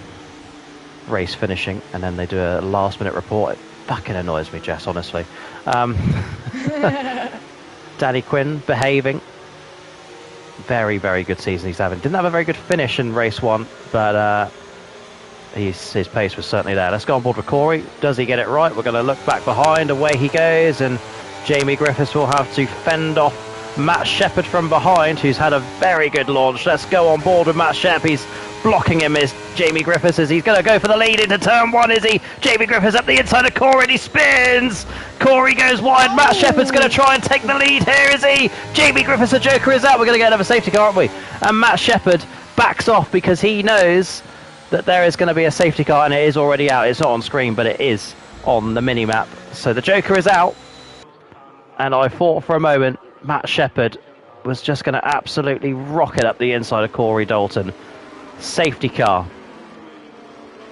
race finishing, and then they do a last-minute report. It fucking annoys me, Jess, honestly. Danny Quinn behaving. Very, very good season he's having. Didn't have a very good finish in race 1, but his pace was certainly there. Let's go on board with Corey. Does he get it right? We're going to look back behind. Away he goes, and Jamie Griffiths will have to fend off Matt Shepherd from behind, who's had a very good launch. Let's go on board with Matt Shepherd. He's blocking him, is Jamie Griffiths, as he's going to go for the lead into turn 1, is he? Jamie Griffiths up the inside of Corey, and he spins. Corey goes wide. Matt Shepherd's going to try and take the lead here, is he? Jamie Griffiths, the Joker, is out. We're going to get another safety car, aren't we? And Matt Shepherd backs off because he knows that there is going to be a safety car, and it is already out. It's not on screen, but it is on the mini-map. So the Joker is out, and I thought for a moment Matt Shepherd was just going to absolutely rocket up the inside of Corey Dalton. Safety car.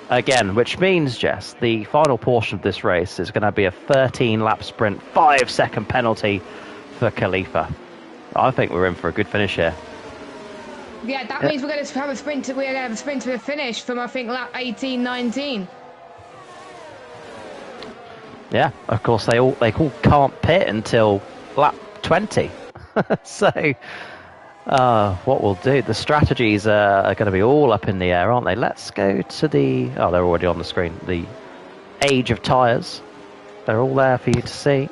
Again, which means, Jess, the final portion of this race is going to be a 13-lap sprint, 5-second penalty for Khalifa. I think we're in for a good finish here. Yeah, that means we're going to have a sprint. We're going to have a sprint to the finish from, I think, lap 18, 19. Yeah, of course they all can't pit until lap 20. So, what we'll do, the strategies are going to be all up in the air, aren't they? Let's go to the... Oh, they're already on the screen. The age of tyres. They're all there for you to see.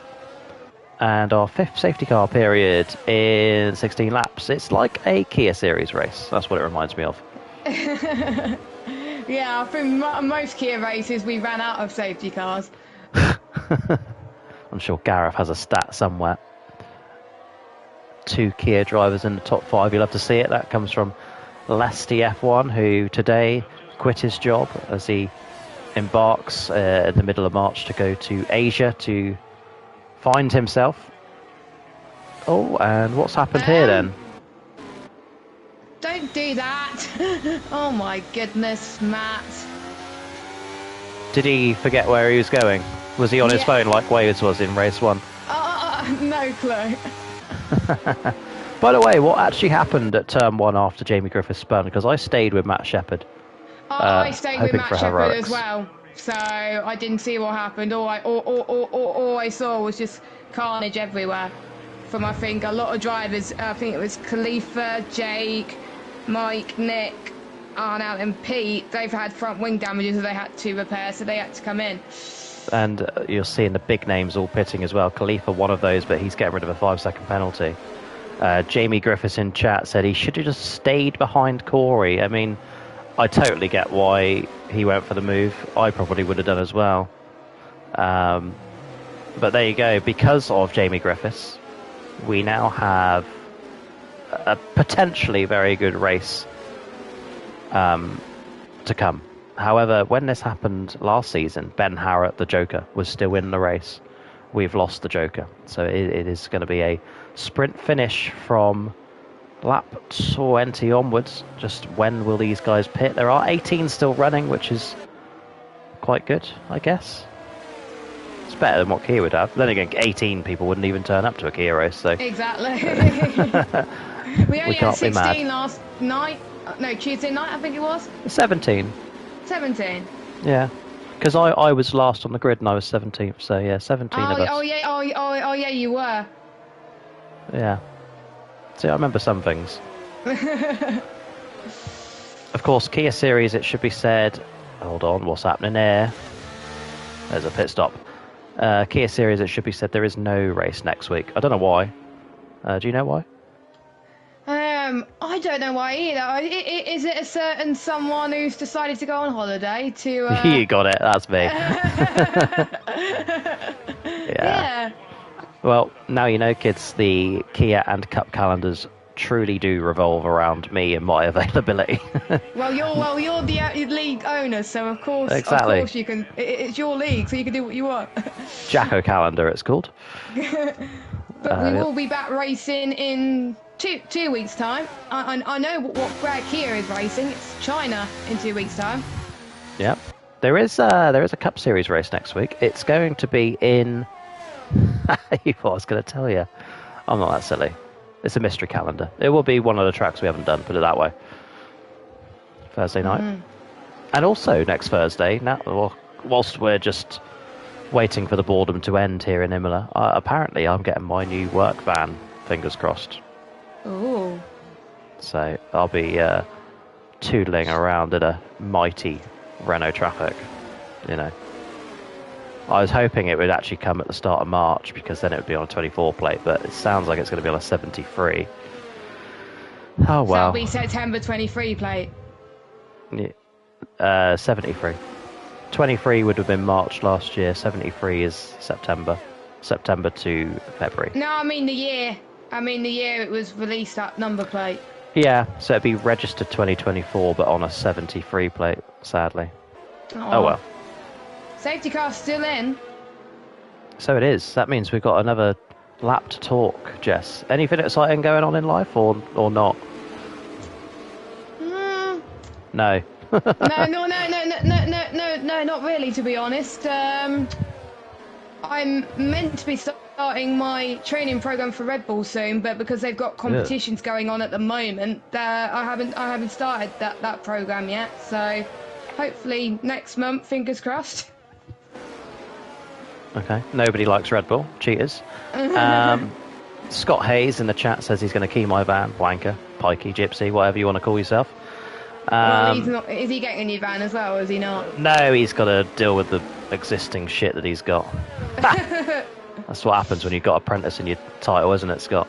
And our 5th safety car period in 16 laps. It's like a Kia Series race. That's what it reminds me of. Yeah, I think most Kia races we ran out of safety cars. I'm sure Gareth has a stat somewhere. 2 Kia drivers in the top 5. You'll have to see it. That comes from Lesty F1, who today quit his job as he embarks in the middle of March to go to Asia to find himself. Oh, and what's happened here then? Don't do that. Oh my goodness, Matt. Did he forget where he was going? Was he on his phone like Waves was in race 1? No clue. By the way, what actually happened at turn 1 after Jamie Griffiths spun? Because I stayed with Matt Shepherd. I stayed with Matt Shepherd as well, so I didn't see what happened. All I saw was just carnage everywhere. From, I think, a lot of drivers. I think it was Khalifa, Jake, Mike, Nick, Arnold and Pete. They've had front wing damages that they had to repair, so they had to come in. And you're seeing the big names all pitting as well. Khalifa, one of those, but he's getting rid of a 5-second penalty. Jamie Griffiths in chat said he should have just stayed behind Corey. I mean, I totally get why he went for the move. I probably would have done as well. But there you go. Because of Jamie Griffiths, we now have a potentially very good race to come. However, when this happened last season, Ben Harrott, the Joker, was still in the race. We've lost the Joker. So it is going to be a sprint finish from lap 20 onwards. Just when will these guys pit? There are 18 still running, which is quite good, I guess. It's better than what Kia would have. Then again, 18 people wouldn't even turn up to a Kia race. So Exactly. We only had 16 last night. No, Tuesday night, I think it was. 17. 17. Yeah. Because I was last on the grid and I was 17th. So yeah, 17 of us. Oh yeah, you were. Yeah. See, I remember some things. Of course, Kia Series, it should be said... Hold on, what's happening there? There's a pit stop. Kia Series, it should be said, there is no race next week. I don't know why. Do you know why? I don't know why either. Is it a certain someone who's decided to go on holiday to... You got it, that's me. Yeah. Well, now you know, kids, the Kia and Cup calendars truly do revolve around me and my availability. Well, you're the league owner, so of course, exactly. Of course you can. It's your league, so you can do what you want. JACKO calendar, it's called. But we will be back racing in two weeks' time. I know where Kia is racing. It's China in 2 weeks' time. Yep. There is a Cup Series race next week. It's going to be in... I was going to tell you. I'm not that silly. It's a mystery calendar. It will be one of the tracks we haven't done, put it that way. Thursday night. And also next Thursday, now, whilst we're just waiting for the boredom to end here in Imola, apparently I'm getting my new work van, fingers crossed. Ooh. So I'll be tootling around in a mighty Renault Traffic, you know. I was hoping it would actually come at the start of March because then it would be on a 24 plate, but it sounds like it's going to be on a 73. Oh well. So that'll be September 23 plate. Yeah. 73. 23 would have been March last year. 73 is September. September to February. No, I mean the year. It was released, that number plate. Yeah, so it'd be registered 2024, but on a 73 plate, sadly. Oh well. Safety car's still in. So it is. That means we've got another lap to talk, Jess. Anything exciting going on in life, or not? Mm, No. no, not really, to be honest. I'm meant to be starting my training program for Red Bull soon, but because they've got competitions going on at the moment, I haven't started that program yet. So hopefully next month, fingers crossed. Okay. Nobody likes Red Bull. Cheaters. Scott Hayes in the chat says he's going to key my van. Wanker, pikey, gypsy, whatever you want to call yourself. Well, he's not. Is he getting a new van as well, or is he not? No, he's got to deal with the existing shit that he's got. That's what happens when you've got apprentice in your title, isn't it, Scott?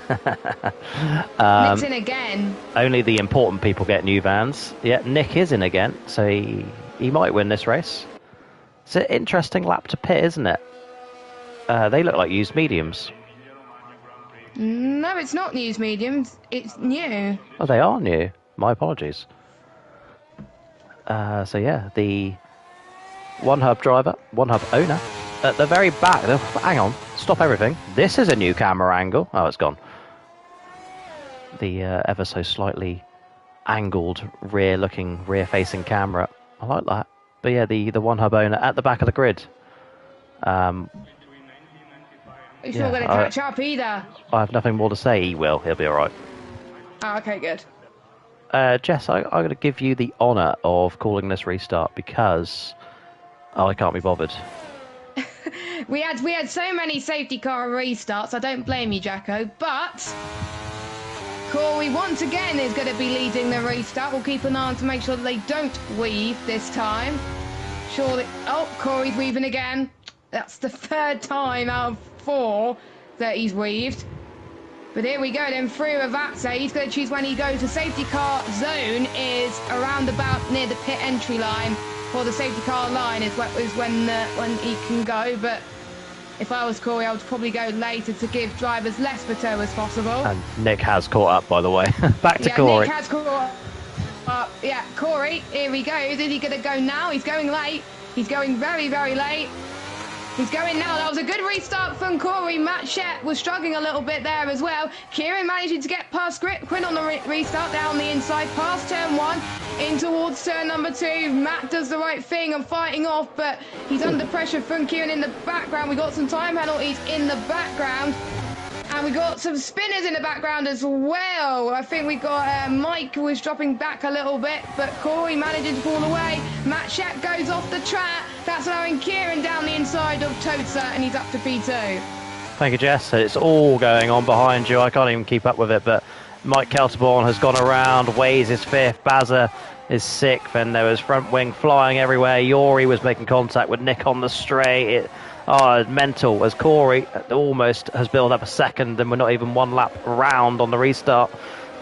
Nick's in again. Only the important people get new vans. Yeah, Nick is in again, so he might win this race. It's an interesting lap to pit, isn't it? They look like used mediums. No, it's not used mediums. It's new. Oh, they are new. My apologies. So yeah, the one hub driver, one hub owner, at the very back. Hang on, stop everything. This is a new camera angle. Oh, it's gone. The ever so slightly angled rear-facing camera. I like that. But yeah, the one hub owner at the back of the grid. He's not going to catch up either. I have nothing more to say. He will. He'll be all right. Oh, okay, good. Jess, I'm going to give you the honour of calling this restart because I can't be bothered. we had so many safety car restarts. I don't blame you, Jacko. But Corey once again is going to be leading the restart. We'll keep an eye on to make sure that they don't weave this time. Surely. Oh, Corey's weaving again. That's the third time out of 4 that he's weaved. But here we go then through Avatse. He's going to choose when he goes. The safety car zone is around about near the pit entry line, or the safety car line is when he can go. But if I was Corey, I would probably go later to give drivers less plateau as possible. And Nick has caught up, by the way. Back to Corey. Nick has caught up. Yeah, Corey, here he goes. Is he going to go now? He's going late. He's going very, very late. He's going now. That was a good restart from Corey. Matt Shett was struggling a little bit there as well. Kieran managing to get past Quinn on the restart down the inside, past turn 1, in towards turn number 2. Matt does the right thing and fighting off, but he's under pressure from Kieran in the background. We got some time penalties in the background. And we got some spinners in the background as well. I think we got Mike who was dropping back a little bit, but Corey managing to pull away. Matt Shett goes off the track. That's allowing Kieran down the inside of Toza, and he's up to P2. Thank you, Jess. It's all going on behind you. I can't even keep up with it, but Mike Kelterborn has gone around. Waze is 5th. Bazza is 6th, and there was front wing flying everywhere. Yori was making contact with Nick on the straight. Mental as Corey almost has built up a second, and we're not even one lap round on the restart.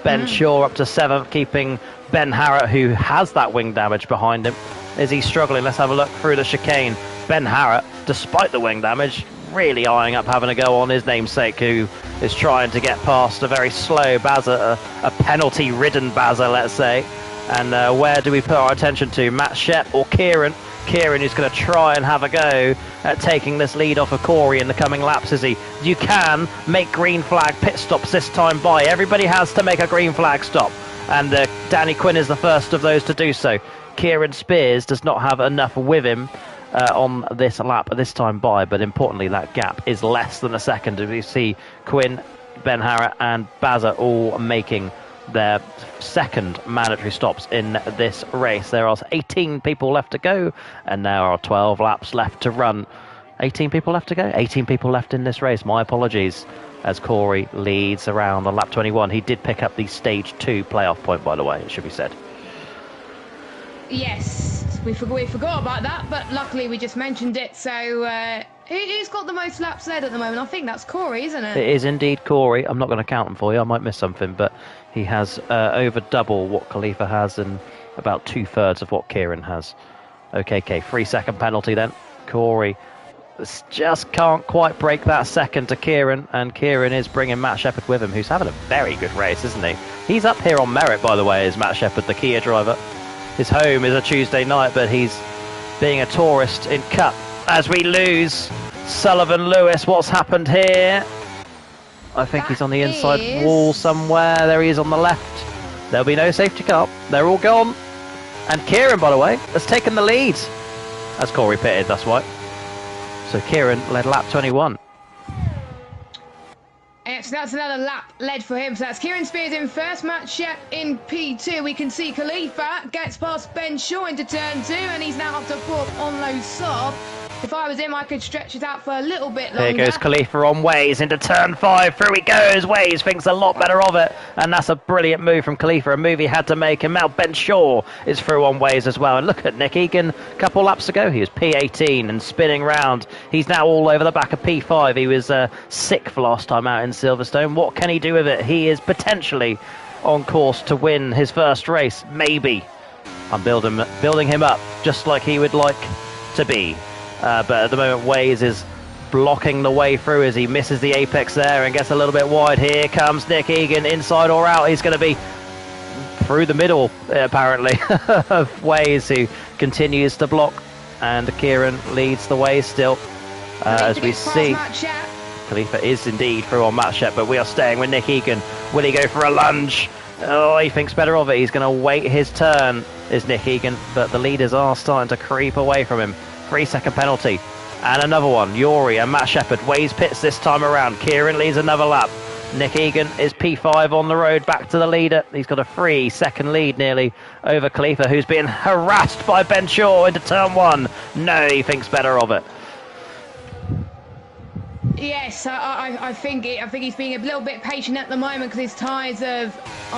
Ben Shaw up to 7th, keeping Ben Harrott, who has that wing damage behind him. Is he struggling? Let's have a look through the chicane. Ben Harrott, despite the wing damage, really eyeing up having a go on his namesake, who is trying to get past a very slow Bazza, a penalty-ridden Bazza, let's say. And where do we put our attention to? Matt Shett or Kieran? Kieran is going to try and have a go at taking this lead off of Corey in the coming laps, is he? You can make green flag pit stops this time by. Everybody has to make a green flag stop. And Danny Quinn is the first of those to do so. Kieran Spears does not have enough with him on this lap this time by, but importantly that gap is less than a second. We see Quinn, Ben Harrott and Bazza all making their second mandatory stops in this race. There are 18 people left to go, and there are 12 laps left to run. 18 people left to go? 18 people left in this race. My apologies, as Corey leads around on lap 21. He did pick up the stage 2 playoff point, by the way, it should be said. Yes, we forgot about that, but luckily we just mentioned it. So who's got the most laps led at the moment? I think that's Corey, isn't it? It is indeed Corey. I'm not going to count them for you. I might miss something, but he has over double what Khalifa has and about 2/3 of what Kieran has. Okay, 3-second penalty then. Corey just can't quite break that second to Kieran, and Kieran is bringing Matt Shepherd with him, who's having a very good race, isn't he? He's up here on merit, by the way, is Matt Shepherd, the Kia driver. His home is a Tuesday night, but he's being a tourist in Cup as we lose Sullivan Lewis, what's happened here? I think he's on the inside wall somewhere. There he is on the left. There'll be no safety car. They're all gone. And Kieran, by the way, has taken the lead. As Corey pitted, that's why. So Kieran led lap 21. So that's another lap led for him. So that's Kieran Spears in first, Matt Shep in P2. We can see Khalifa gets past Ben Shaw into turn 2, and he's now up to fourth on low sob. If I was him, I could stretch it out for a little bit longer. Here goes Khalifa on Waze into turn 5. Through he goes. Waze thinks a lot better of it. And that's a brilliant move from Khalifa. A move he had to make. And now Ben Shaw is through on Waze as well. And look at Nick Egan. A couple laps ago, he was P18 and spinning round. He's now all over the back of P5. He was 6th last time out in Silverstone. What can he do with it? He is potentially on course to win his first race. Maybe. I'm building him up just like he would like to be. But at the moment, Waze is blocking the way through as he misses the apex there and gets a little bit wide. Here comes Nick Egan, inside or out. He's going to be through the middle, apparently, of Waze, who continues to block. And Kieran leads the way still, as we see. Khalifa is indeed through on Matt Shep, but we are staying with Nick Egan. Will he go for a lunge? Oh, he thinks better of it. He's going to wait his turn, is Nick Egan, but the leaders are starting to creep away from him. 3-second penalty. And another one. Yuri and Matt Shepard. Waze pits this time around. Kieran leads another lap. Nick Egan is P5 on the road back to the leader. He's got a 3-second lead nearly over Khalifa, who's being harassed by Ben Shaw into turn 1. No, he thinks better of it. Yes, I think he's being a little bit patient at the moment because his tyres are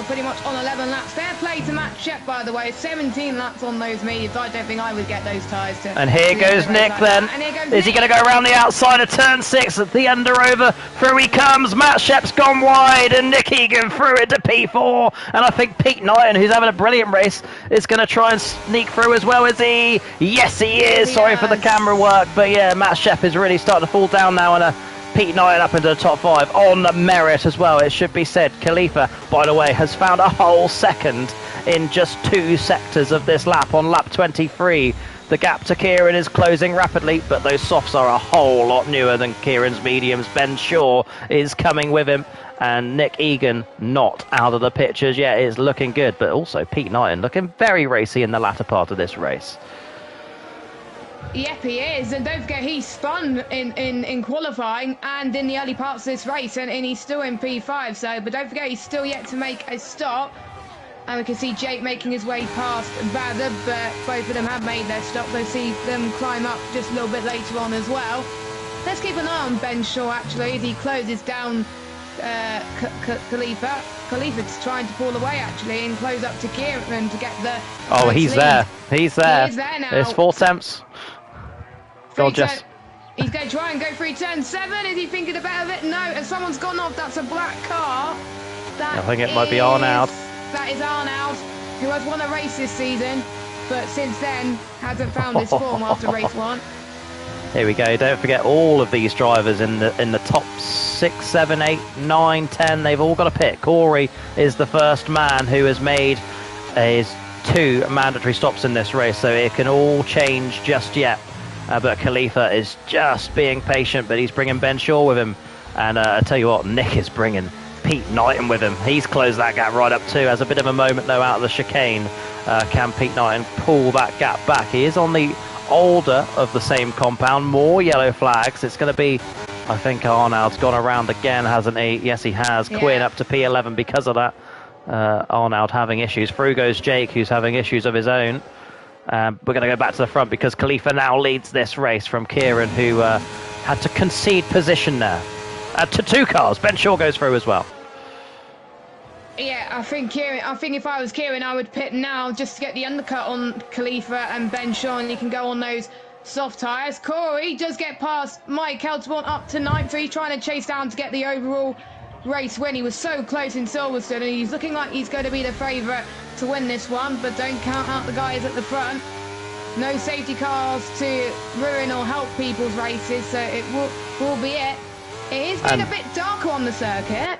pretty much on 11 laps. Fair play to Matt Shep, by the way. 17 laps on those mediums. I don't think I would get those tyres to... And here goes Nick then. Is he going to go around the outside of turn 6 at the under-over? Through he comes. Matt Shep's gone wide and Nick Egan through it to P4. And I think Pete Knighton, who's having a brilliant race, is going to try and sneak through as well, is he? Yes, he is. Sorry for the camera work. But yeah, Matt Shep is really starting to fall down now, and Pete Knighton up into the top 5 on merit as well, it should be said. Khalifa, by the way, has found a whole second in just 2 sectors of this lap on lap 23. The gap to Kieran is closing rapidly, but those softs are a whole lot newer than Kieran's mediums. Ben Shaw is coming with him, and Nick Egan not out of the pictures yet. It's looking good, but also Pete Knighton looking very racy in the latter part of this race. Yep, he is, and don't forget he spun in qualifying and in the early parts of this race, and he's still in P5. So, but don't forget he's still yet to make a stop, and we can see Jake making his way past Vader, but both of them have made their stop. We'll see them climb up just a little bit later on as well. Let's keep an eye on Ben Shaw actually as he closes down Khalifa. Khalifa's trying to pull away actually and close up to Kieran to get the... Oh, he's lead. there. He's there. He is there now. There's 4 attempts. Go on, Jess. He's going to try and go through turn 7. Is he thinking about it? No, and someone's gone off. That's a black car. I think it might be Arnaud. That is Arnaud, who has won a race this season, but since then hasn't found his form after race 1. Here we go. Don't forget all of these drivers in the top 6, 7, 8, 9, 10. They've all got a pit. Corey is the first man who has made his 2 mandatory stops in this race, so it can all change just yet. But Khalifa is just being patient, but he's bringing Ben Shaw with him. And I tell you what, Nick is bringing Pete Knighton with him. He's closed that gap right up too. Has a bit of a moment though out of the chicane. Can Pete Knighton pull that gap back? He is on the older of the same compound. More yellow flags. It's going to be, I think Arnaud's gone around again, hasn't he? Yes, he has. Yeah. Quinn up to P11 because of that. Arnaud having issues. Through goes Jake, who's having issues of his own. We're going to go back to the front because Khalifa now leads this race from Kieran, who had to concede position there. To 2 cars. Ben Shaw goes through as well. Yeah, I think if I was Kieran, I would pit now just to get the undercut on Khalifa and Ben Shaw, and he can go on those soft tyres. Corey does get past Mike Heltborn up to 9th, so he's trying to chase down to get the overall race win. He was so close in Silverstone, and he's looking like he's going to be the favourite to win this one, but don't count out the guys at the front. No safety cars to ruin or help people's races, so it will be it. It is being a bit darker on the circuit.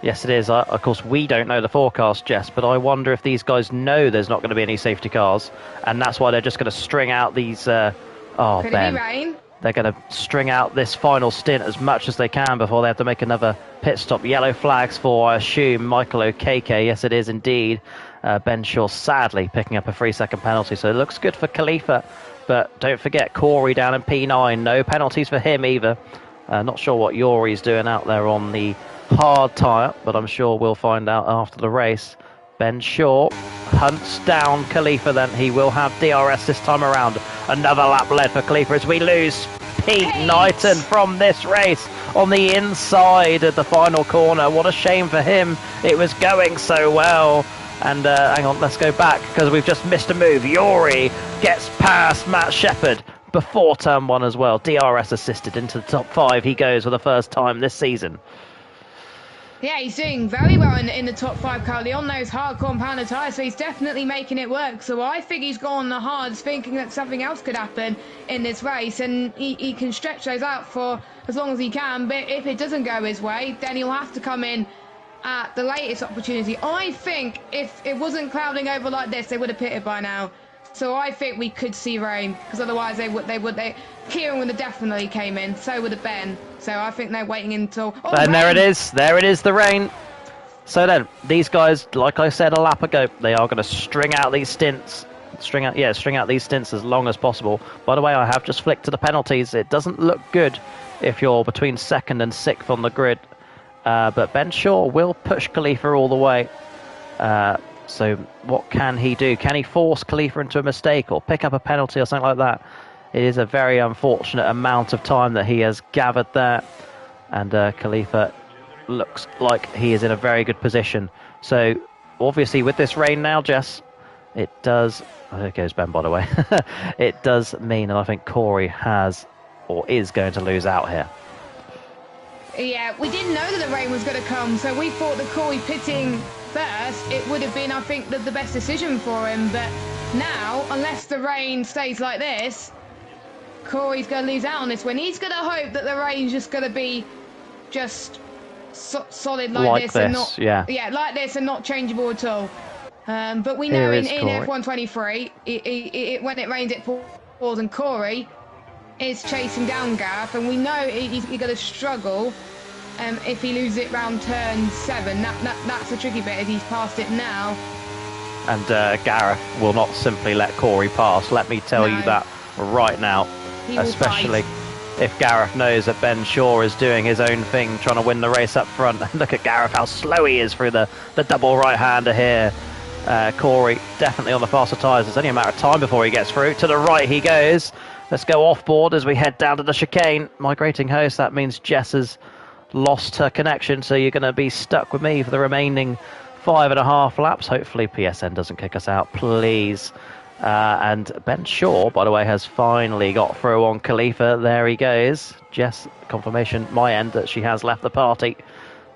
Yes, it is. Of course, we don't know the forecast, Jess, but I wonder if these guys know there's not going to be any safety cars, and that's why they're just going to string out these... Could it be rain? They're going to string out this final stint as much as they can before they have to make another pit stop. Yellow flags for, I assume, Michael Okeke. Yes, it is indeed. Ben Shaw sadly picking up a 3-second penalty, so it looks good for Khalifa. But don't forget Corey down in P9. No penalties for him either. Not sure what Yori's doing out there on the hard tyre, but I'm sure we'll find out after the race. Ben Shaw hunts down Khalifa, then he will have DRS this time around. Another lap led for Khalifa as we lose Pete Knighton from this race on the inside of the final corner. What a shame for him. It was going so well. And hang on, let's go back because we've just missed a move. Yori gets past Matt Shepherd before turn 1 as well. DRS assisted into the top 5. He goes for the first time this season. Yeah, he's doing very well in the top 5 currently on those hard compounder tyres, so he's definitely making it work. So I think he's gone on the hards thinking that something else could happen in this race, and he can stretch those out for as long as he can. But if it doesn't go his way, then he'll have to come in at the latest opportunity. I think if it wasn't clouding over like this, they would have pitted by now. So I think we could see rain, because otherwise Kieran would have definitely came in, so would have Ben. So I think they're waiting until... Oh, and there it is, the rain. So then, these guys, like I said a lap ago, they are going to string out these stints. String out these stints as long as possible. By the way, I have just flicked to the penalties. It doesn't look good if you're between 2nd and 6th on the grid. But Ben Shaw will push Khalifa all the way. So what can he do? Can he force Khalifa into a mistake or pick up a penalty or something like that? It is a very unfortunate amount of time that he has gathered there. And Khalifa looks like he is in a very good position. So obviously with this rain now, Jess, it does... Oh, there goes Ben, by the way. It does mean that I think Corey has or is going to lose out here. Yeah, we didn't know that the rain was going to come, so we thought that Corey pitting first, it would have been, I think, the best decision for him. But now, unless the rain stays like this, Corey's going to lose out on this win. He's going to hope that the rain's just going to be just solid like this and not, like this and not changeable at all. But we know in F123, when it rains, it pours, and Corey is chasing down Gareth, and we know he's going to struggle if he loses it round turn 7. That's the tricky bit, if he's passed it now. And Gareth will not simply let Corey pass, let me tell you that right now. Especially if Gareth knows that Ben Shaw is doing his own thing, trying to win the race up front. Look at Gareth, how slow he is through the double right-hander here. Corey definitely on the faster tyres. It's only a matter of time before he gets through. To the right he goes. Let's go off board as we head down to the chicane. Migrating host, that means Jess has lost her connection, so you're going to be stuck with me for the remaining 5.5 laps. Hopefully PSN doesn't kick us out, please. And Ben Shaw, by the way, has finally got through on Khalifa. There he goes. Jess, confirmation my end that she has left the party.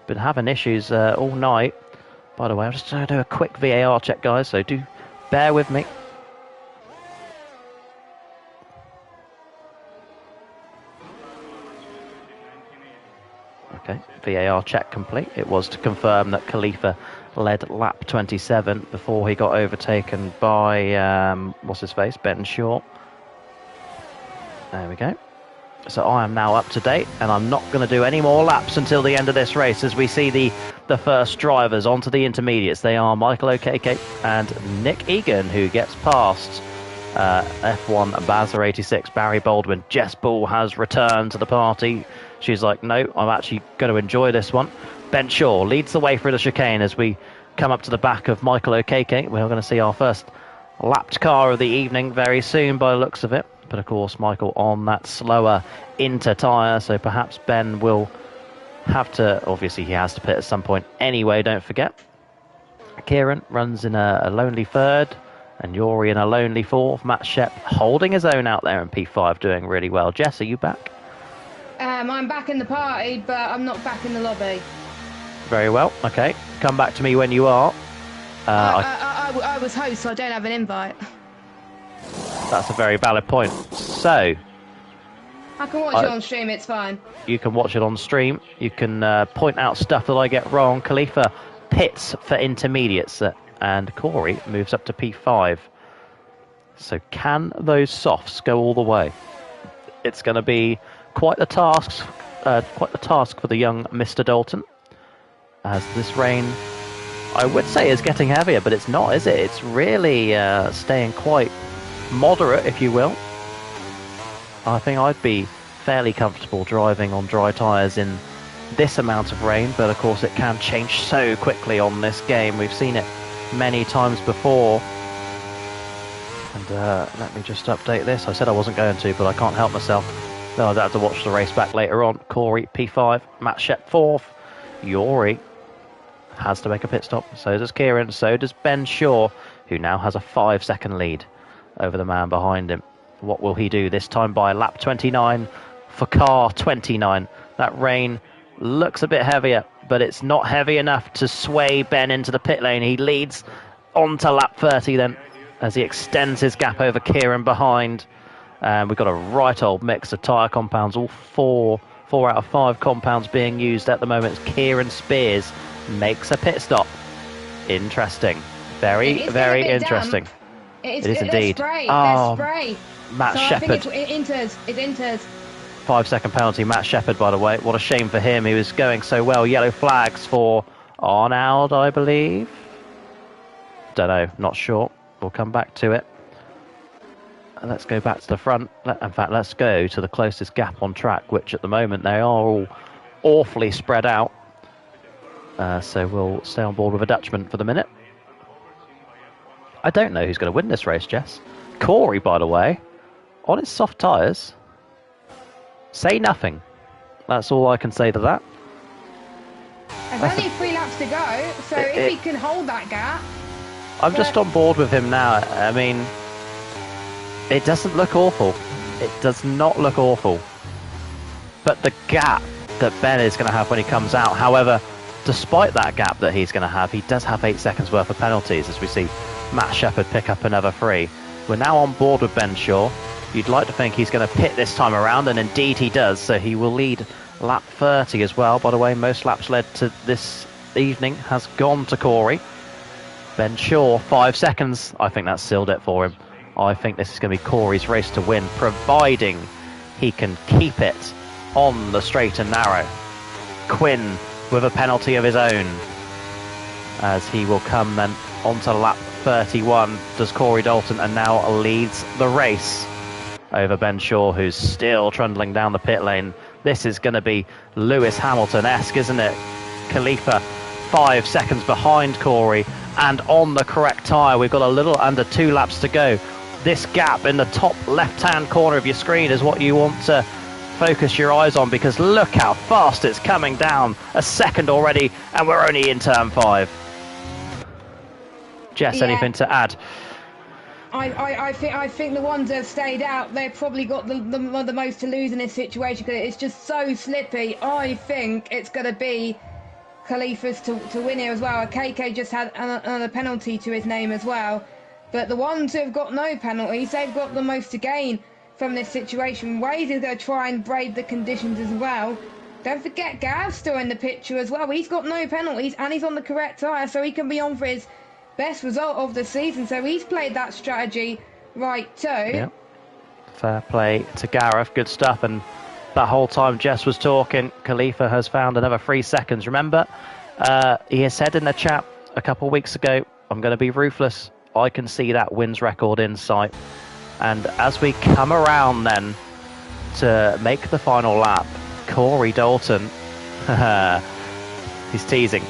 Been having issues all night. By the way, I'm just going to do a quick VAR check, guys, so do bear with me. Okay, VAR check complete. It was to confirm that Khalifa led lap 27 before he got overtaken by, what's his face, Ben Shaw. There we go. So I am now up to date, and I'm not going to do any more laps until the end of this race as we see the first drivers onto the intermediates. They are Michael Okeke and Nick Egan, who gets past F1 Bazza 86, Barry Baldwin. Jess Bull has returned to the party. She's like, no, I'm actually going to enjoy this one. Ben Shaw leads the way through the chicane as we come up to the back of Michael Okeke. We're going to see our first lapped car of the evening very soon by the looks of it. But of course, Michael on that slower inter tyre, so perhaps Ben will have to, obviously he has to pit at some point anyway, don't forget. Kieran runs in a lonely 3rd, and Yori in a lonely 4th. Matt Shep holding his own out there in P5, doing really well. Jess, are you back? I'm back in the party, but I'm not back in the lobby. Very well, okay. Come back to me when you are. I was host, so I don't have an invite. That's a very valid point. So... I can watch it on stream, it's fine. You can watch it on stream. You can point out stuff that I get wrong. Khalifa pits for intermediates, and Corey moves up to P5. So can those softs go all the way? It's going to be quite the task for the young Mr. Dalton, as this rain, I would say, is getting heavier, but it's not, is it? It's really staying quite moderate, if you will. I think I'd be fairly comfortable driving on dry tyres in this amount of rain, but of course it can change so quickly on this game. We've seen it many times before. And let me just update this. I said I wasn't going to, but I can't help myself. No, I'd have to watch the race back later on. Corey, P5, Matt Shep 4th. Yori has to make a pit stop. So does Kieran, so does Ben Shaw, who now has a 5-second lead over the man behind him. What will he do this time by lap 29 for car 29? That rain looks a bit heavier, but it's not heavy enough to sway Ben into the pit lane. He leads on to lap 30 then, as he extends his gap over Kieran behind. And we've got a right old mix of tyre compounds, all four out of 5 compounds being used at the moment. Kieran Spears makes a pit stop. Interesting. Very, very interesting. It is indeed. Spray. Oh, spray. Matt Shepherd. It enters. 5-second penalty, Matt Shepherd, by the way. What a shame for him. He was going so well. Yellow flags for Arnaud, I believe. Don't know. Not sure. We'll come back to it. Let's go back to the front. In fact, let's go to the closest gap on track, which at the moment they are all awfully spread out. So we'll stay on board with a Dutchman for the minute. I don't know who's going to win this race, Jess. Corey, by the way, on his soft tyres. Say nothing. That's all I can say to that. There's only 3 laps to go, so if he can hold that gap... I'm just on board with him now. I mean, it doesn't look awful. It does not look awful. But the gap that Ben is going to have when he comes out, however, despite that gap that he's going to have, he does have 8 seconds worth of penalties, as we see Matt Shepherd pick up another 3. We're now on board with Ben Shaw. You'd like to think he's going to pit this time around, and indeed he does, so he will lead lap 30 as well. By the way, most laps led to this evening has gone to Corey. Ben Shaw, 5 seconds. I think that sealed it for him. I think this is going to be Corey's race to win, providing he can keep it on the straight and narrow. Quinn with a penalty of his own, as he will come then onto lap 31, does Corey Dalton, and now leads the race over Ben Shaw, who's still trundling down the pit lane. This is going to be Lewis Hamilton-esque, isn't it? Khalifa 5 seconds behind Corey and on the correct tyre. We've got a little under 2 laps to go. This gap in the top left-hand corner of your screen is what you want to focus your eyes on, because look how fast it's coming down. A second already, and we're only in turn 5. Jess, anything to add? I think the ones that have stayed out, they've probably got the most to lose in this situation, because it's just so slippy. I think it's going to be Khalifa's to win here as well. KK just had another penalty to his name as well. But the ones who have got no penalties, they've got the most to gain from this situation. Wade is going to try and brave the conditions as well. Don't forget Gav's still in the picture as well. He's got no penalties and he's on the correct tyre, so he can be on for his best result of the season. So he's played that strategy right too. Yeah. Fair play to Gareth. Good stuff. And that whole time Jess was talking, Khalifa has found another 3 seconds. Remember, he has said in the chat a couple of weeks ago, I'm going to be ruthless. I can see that wins record in sight. And as we come around then to make the final lap, Corey Dalton, he's teasing.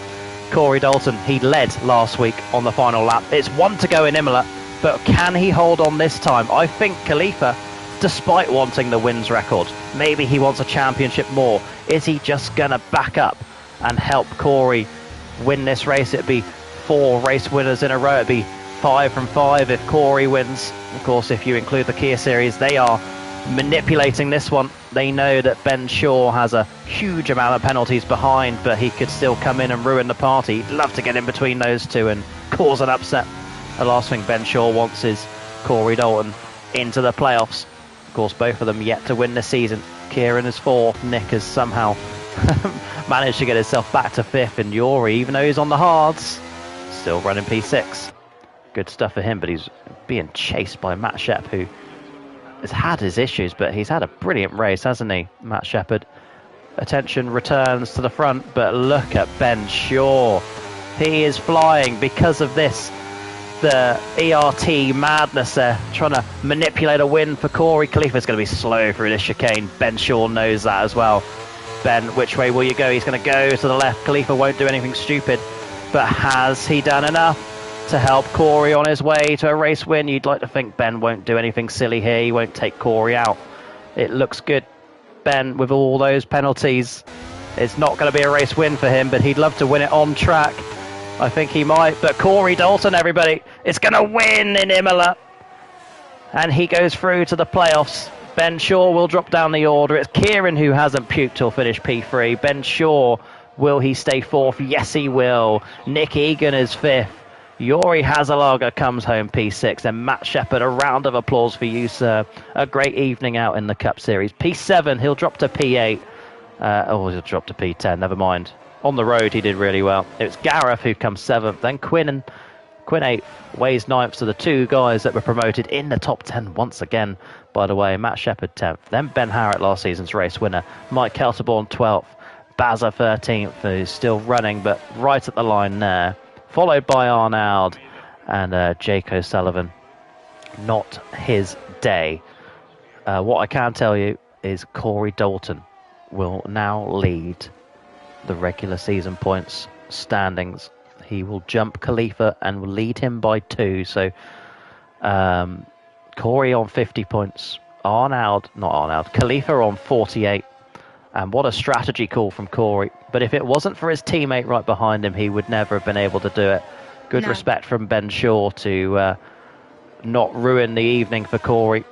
Corey Dalton, he led last week on the final lap. It's 1 to go in Imola, but can he hold on this time? I think Khalifa, despite wanting the wins record, maybe he wants a championship more. Is he just going to back up and help Corey win this race? It'd be 4 race winners in a row. It'd be 5 from 5 if Corey wins. Of course, if you include the Kia Series, they are manipulating this one. They know that Ben Shaw has a huge amount of penalties behind, but he could still come in and ruin the party. He'd love to get in between those two and cause an upset. The last thing Ben Shaw wants is Corey Dalton into the playoffs. Of course, both of them yet to win this season. Kieran is 4th. Nick has somehow managed to get himself back to 5th. And Yori, even though he's on the hards, still running P6. Good stuff for him, but he's being chased by Matt Shep, who has had his issues, but he's had a brilliant race, hasn't he, Matt Shepherd? Attention returns to the front, but look at Ben Shaw. He is flying because of this. The ERT madness there, trying to manipulate a win for Corey. Khalifa's going to be slow through this chicane. Ben Shaw knows that as well. Ben, which way will you go? He's going to go to the left. Khalifa won't do anything stupid, but has he done enough to help Corey on his way to a race win? You'd like to think Ben won't do anything silly here. He won't take Corey out. It looks good. Ben, with all those penalties, it's not going to be a race win for him, but he'd love to win it on track. I think he might, but Corey Dalton, everybody, is going to win in Imola. And he goes through to the playoffs. Ben Shaw will drop down the order. It's Kieran who hasn't puked or finished P3. Ben Shaw, will he stay fourth? Yes, he will. Nick Egan is fifth. Yuri Hazelaga comes home P6. And Matt Shepherd, a round of applause for you, sir. A great evening out in the Cup Series. P7, he'll drop to P8. He'll drop to P10, never mind. On the road, he did really well. It was Gareth who comes 7th, then Quinn 8th, Ways 9th. So the two guys that were promoted in the top 10 once again, by the way. Matt Shepherd 10th, then Ben Harrett, last season's race winner. Mike Kelterborn 12th, Bazza 13th, who's still running, but right at the line there. Followed by Arnaud and Jake O'Sullivan. Not his day. What I can tell you is Corey Dalton will now lead the regular season points standings. He will jump Khalifa and will lead him by 2. So Corey on 50 points. Khalifa on 48. And what a strategy call from Corey. But if it wasn't for his teammate right behind him, he would never have been able to do it. Good respect from Ben Shaw to not ruin the evening for Corey.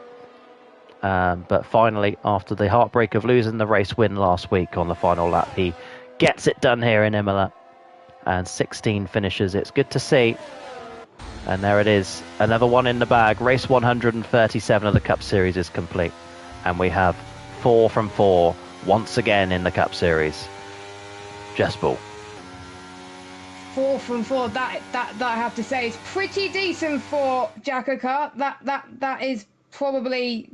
But finally, after the heartbreak of losing the race win last week on the final lap, he gets it done here in Imola. And 16 finishes. It's good to see. And there it is. Another one in the bag. Race 137 of the Cup Series is complete. And we have 4 from 4 once again in the Cup Series. Jess Ball. 4 from 4. That I have to say is pretty decent for JACKOCAR. That is probably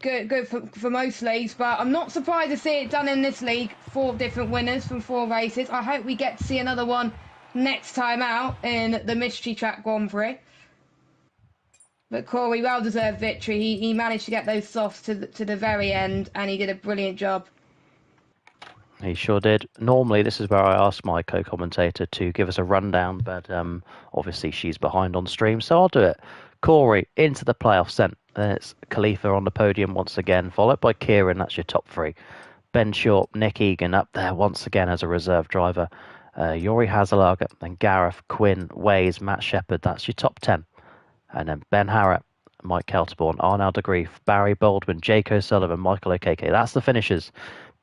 good for most leagues, but I'm not surprised to see it done in this league. 4 different winners from 4 races. I hope we get to see another one next time out in the Mystery Track Grand Prix. But Corey, well-deserved victory. He managed to get those softs to the very end, and he did a brilliant job. He sure did. Normally, this is where I ask my co-commentator to give us a rundown, but obviously she's behind on stream, so I'll do it. Corey into the playoffs then. Then it's Khalifa on the podium once again, followed by Kieran. That's your top 3. Ben Shaw, Nick Egan up there once again as a reserve driver. Yuri Hazelaga, then Gareth, Quinn, Ways, Matt Shepherd. That's your top 10. And then Ben Harrett, Mike Kelterborn, Arnaud de Grief, Barry Baldwin, Jake O'Sullivan, Michael Okeke. That's the finishers.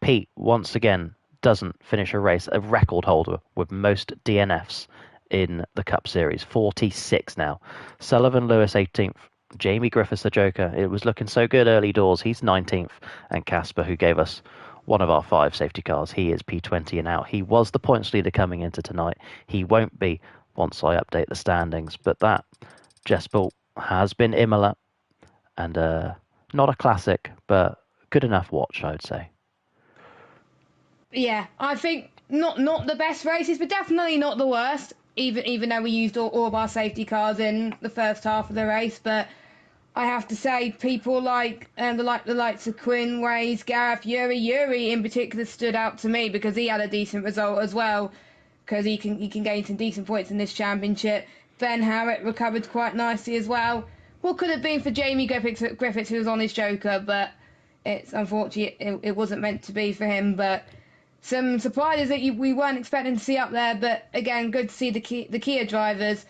Pete, once again, doesn't finish a race. A record holder with most DNFs in the Cup Series. 46 now. Sullivan Lewis 18th. Jamie Griffiths, the Joker. It was looking so good early doors. He's 19th. And Casper, who gave us one of our 5 safety cars, he is P20 and out. He was the points leader coming into tonight. He won't be once I update the standings. But that Jess Ball has been Imola. And not a classic, but good enough watch, I would say. Yeah, I think not the best races, but definitely not the worst. Even though we used all of our safety cars in the first half of the race, but I have to say, people like the likes of Quinn, Ways, Gareth, Yuri in particular stood out to me because he had a decent result as well, because he can gain some decent points in this championship. Ben Harrett recovered quite nicely as well. What could have been for Jamie Griffiths, who was on his Joker, but it's unfortunate it wasn't meant to be for him. But some surprises that we weren't expecting to see up there, but again, good to see the Kia drivers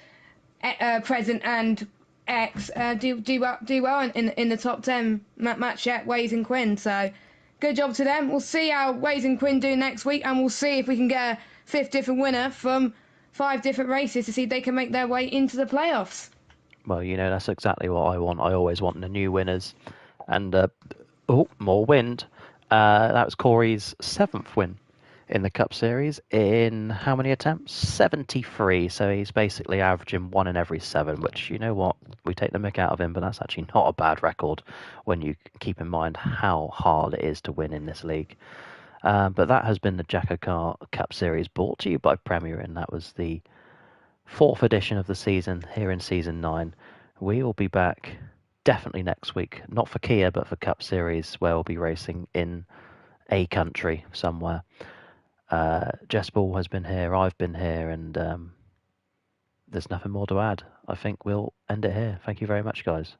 present and X do well in the top 10. Matt Shet, Ways and Quinn. So good job to them. We'll see how Ways and Quinn do next week, and we'll see if we can get a 5th different winner from 5 different races to see if they can make their way into the playoffs. Well, that's exactly what I want. I always want the new winners. And more wind. That was Corey's 7th win in the Cup Series in how many attempts? 73. So he's basically averaging 1 in every 7, which, you know what, we take the mick out of him, but that's actually not a bad record when you keep in mind how hard it is to win in this league. But that has been the JACKOCAR Cup Series, brought to you by Premier, and that was the 4th edition of the season here in Season 9. We will be back definitely next week, not for Kia, but for Cup Series, where we'll be racing in a country somewhere. Jess Ball has been here, I've been here, and there's nothing more to add. I think we'll end it here. Thank you very much, guys.